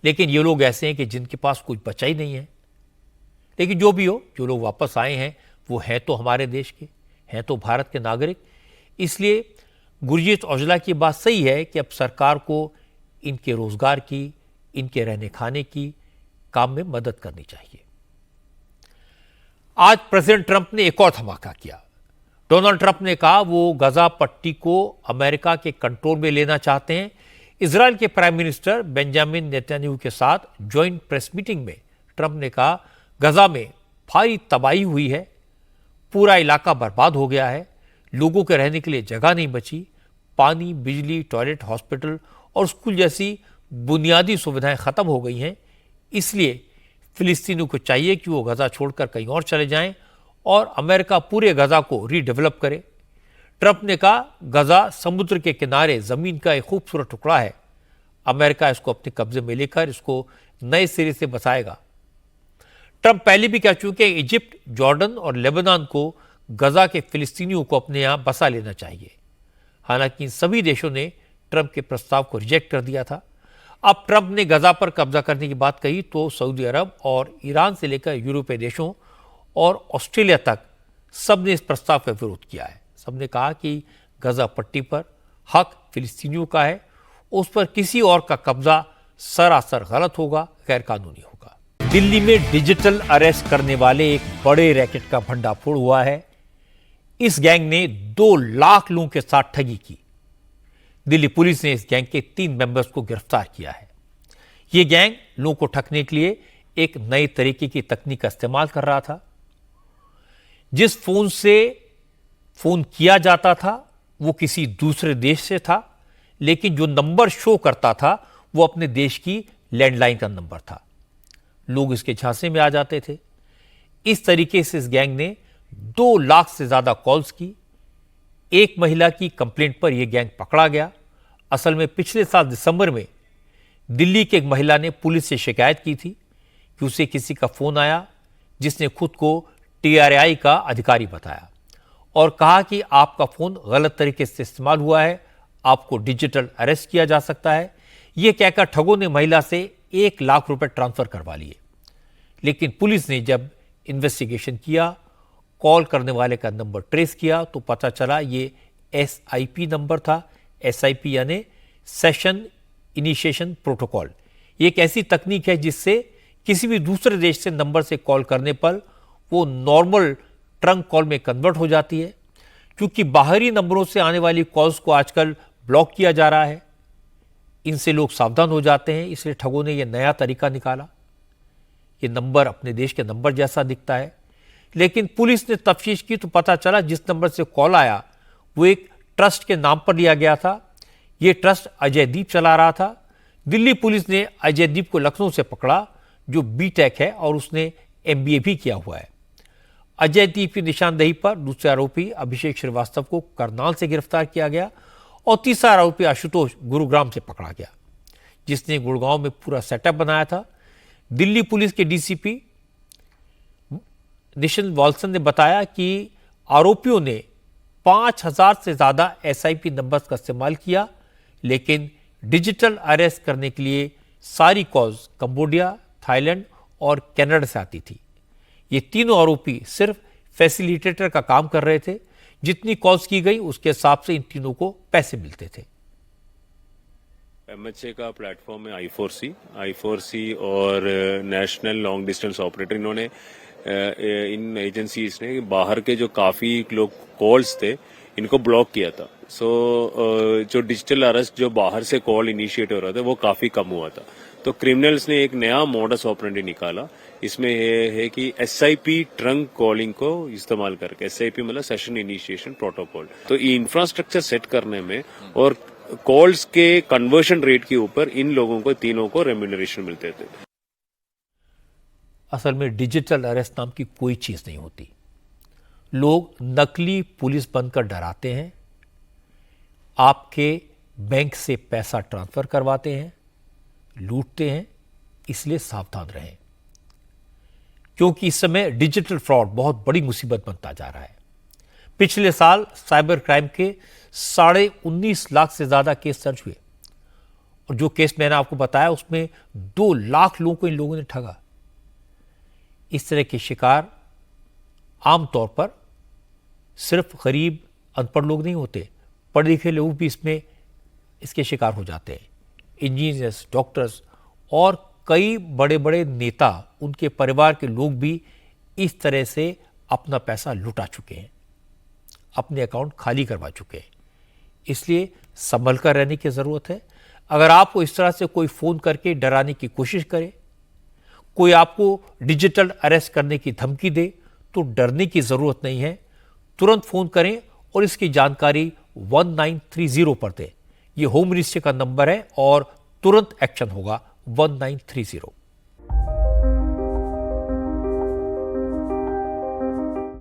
Speaker 1: लेकिन ये लोग ऐसे हैं कि जिनके पास कुछ बचा ही नहीं है। लेकिन जो भी हो, जो लोग वापस आए हैं वो हैं तो हमारे देश के, हैं तो भारत के नागरिक, इसलिए गुरजीत औजला की बात सही है कि अब सरकार को इनके रोजगार की, इनके रहने खाने की काम में मदद करनी चाहिए। आज प्रेसिडेंट ट्रंप ने एक और धमाका किया। डोनाल्ड ट्रंप ने कहा वो गजा पट्टी को अमेरिका के कंट्रोल में लेना चाहते हैं। इजराइल के प्राइम मिनिस्टर बेंजामिन नेतन्याहू के साथ ज्वाइंट प्रेस मीटिंग में ट्रंप ने कहा गजा में भारी तबाही हुई है, पूरा इलाका बर्बाद हो गया है, लोगों के रहने के लिए जगह नहीं बची, पानी, बिजली, टॉयलेट, हॉस्पिटल और स्कूल जैसी बुनियादी सुविधाएं खत्म हो गई हैं, इसलिए फिलिस्तीनियों को चाहिए कि वो गजा छोड़कर कहीं और चले जाएं और अमेरिका पूरे गजा को रीडेवलप करे। ट्रंप ने कहा गजा समुद्र के किनारे जमीन का एक खूबसूरत टुकड़ा है, अमेरिका इसको अपने कब्जे में लेकर इसको नए सिरे से बसाएगा। ट्रंप पहले भी कह चुके हैं इजिप्ट, जॉर्डन और लेबनान को गजा के फिलिस्तीनियों को अपने यहां बसा लेना चाहिए। हालांकि इन सभी देशों ने ट्रंप के प्रस्ताव को रिजेक्ट कर दिया था। अब ट्रंप ने गजा पर कब्जा करने की बात कही तो सऊदी अरब और ईरान से लेकर यूरोपीय देशों और ऑस्ट्रेलिया तक सबने इस प्रस्ताव का विरोध किया है। सबने कहा कि गजा पट्टी पर हक फिलिस्तीनियों का है, उस पर किसी और का कब्जा सरासर गलत होगा, गैर कानूनी होगा। दिल्ली में डिजिटल अरेस्ट करने वाले एक बड़े रैकेट का भंडाफोड़ हुआ है। इस गैंग ने 2 लाख लोगों के साथ ठगी की। दिल्ली पुलिस ने इस गैंग के 3 मेंबर्स को गिरफ्तार किया है। यह गैंग लोगों को ठगने के लिए एक नए तरीके की तकनीक का इस्तेमाल कर रहा था। जिस फोन से फोन किया जाता था वो किसी दूसरे देश से था, लेकिन जो नंबर शो करता था वो अपने देश की लैंडलाइन का नंबर था। लोग इसके झांसे में आ जाते थे। इस तरीके से इस गैंग ने 2 लाख से ज्यादा कॉल्स की। एक महिला की कंप्लेंट पर यह गैंग पकड़ा गया। असल में पिछले साल दिसंबर में दिल्ली की एक महिला ने पुलिस से शिकायत की थी कि उसे किसी का फोन आया जिसने खुद को TRI का अधिकारी बताया और कहा कि आपका फोन गलत तरीके से इस्तेमाल हुआ है, आपको डिजिटल अरेस्ट किया जा सकता है। यह कहकर ठगों ने महिला से 1 लाख रुपए ट्रांसफर करवा लिए। लेकिन पुलिस ने जब इन्वेस्टिगेशन किया, कॉल करने वाले का नंबर ट्रेस किया, तो पता चला ये SIP नंबर था। SIP यानी सेशन इनिशिएशन प्रोटोकॉल। ये एक ऐसी तकनीक है जिससे किसी भी दूसरे देश से नंबर से कॉल करने पर वो नॉर्मल ट्रंक कॉल में कन्वर्ट हो जाती है। क्योंकि बाहरी नंबरों से आने वाली कॉल्स को आजकल ब्लॉक किया जा रहा है, इनसे लोग सावधान हो जाते हैं, इसलिए ठगों ने यह नया तरीका निकाला। ये नंबर अपने देश के नंबर जैसा दिखता है, लेकिन पुलिस ने तफ्तीश की तो पता चला जिस नंबर से कॉल आया वो एक ट्रस्ट के नाम पर लिया गया था। ये ट्रस्ट अजयदीप चला रहा था। दिल्ली पुलिस ने अजयदीप को लखनऊ से पकड़ा, जो BTech है और उसने MBA भी किया हुआ है। अजयदीप की निशानदेही पर दूसरे आरोपी अभिषेक श्रीवास्तव को करनाल से गिरफ्तार किया गया और तीसरा आरोपी आशुतोष गुरुग्राम से पकड़ा गया, जिसने गुड़गांव में पूरा सेटअप बनाया था। दिल्ली पुलिस के DCP निशन वॉल्सन ने बताया कि आरोपियों ने 5000 से ज्यादा SIP नंबर्स का इस्तेमाल किया, लेकिन डिजिटल अरेस्ट करने के लिए सारी कॉल्स कंबोडिया, थाईलैंड और कनाडा से आती थी। ये तीनों आरोपी सिर्फ फैसिलिटेटर का काम कर रहे थे। जितनी कॉल्स की गई उसके हिसाब से इन तीनों को पैसे मिलते थे।
Speaker 3: MHA का प्लेटफॉर्म है I4C और नेशनल लॉन्ग डिस्टेंस ऑपरेटर, इन्होंने इन एजेंसीज ने बाहर के जो काफी लोग कॉल्स थे इनको ब्लॉक किया था। जो डिजिटल अरेस्ट जो बाहर से कॉल इनिशिएट हो रहा था वो काफी कम हुआ था। तो क्रिमिनल्स ने एक नया मॉडस ऑपरेंडी निकाला। इसमें यह है कि SIP ट्रंक कॉलिंग को इस्तेमाल करके, SIP मतलब सेशन इनिशिएशन प्रोटोकॉल, तो ये इंफ्रास्ट्रक्चर सेट करने में और कॉल्स के कन्वर्शन रेट के ऊपर इन लोगों को तीनों को रेम्यूनरेशन मिलते थे।
Speaker 1: असल में डिजिटल अरेस्ट नाम की कोई चीज नहीं होती। लोग नकली पुलिस बनकर डराते हैं, आपके बैंक से पैसा ट्रांसफर करवाते हैं, लूटते हैं। इसलिए सावधान रहें, क्योंकि इस समय डिजिटल फ्रॉड बहुत बड़ी मुसीबत बनता जा रहा है। पिछले साल साइबर क्राइम के 19.5 लाख से ज्यादा केस दर्ज हुए और जो केस मैंने आपको बताया उसमें 2 लाख लोगों को इन लोगों ने ठगा। इस तरह के शिकार आमतौर पर सिर्फ गरीब अनपढ़ लोग नहीं होते, पढ़े लिखे लोग भी इसके शिकार हो जाते हैं। इंजीनियर्स, डॉक्टर्स और कई बड़े बड़े नेता, उनके परिवार के लोग भी इस तरह से अपना पैसा लुटा चुके हैं, अपने अकाउंट खाली करवा चुके हैं। इसलिए संभल कर रहने की ज़रूरत है। अगर आपको इस तरह से कोई फ़ोन करके डराने की कोशिश करे, कोई आपको डिजिटल अरेस्ट करने की धमकी दे, तो डरने की ज़रूरत नहीं है। तुरंत फ़ोन करें और इसकी जानकारी 1930 पर दें। ये होम मिनिस्ट्री का नंबर है और तुरंत एक्शन होगा 1930।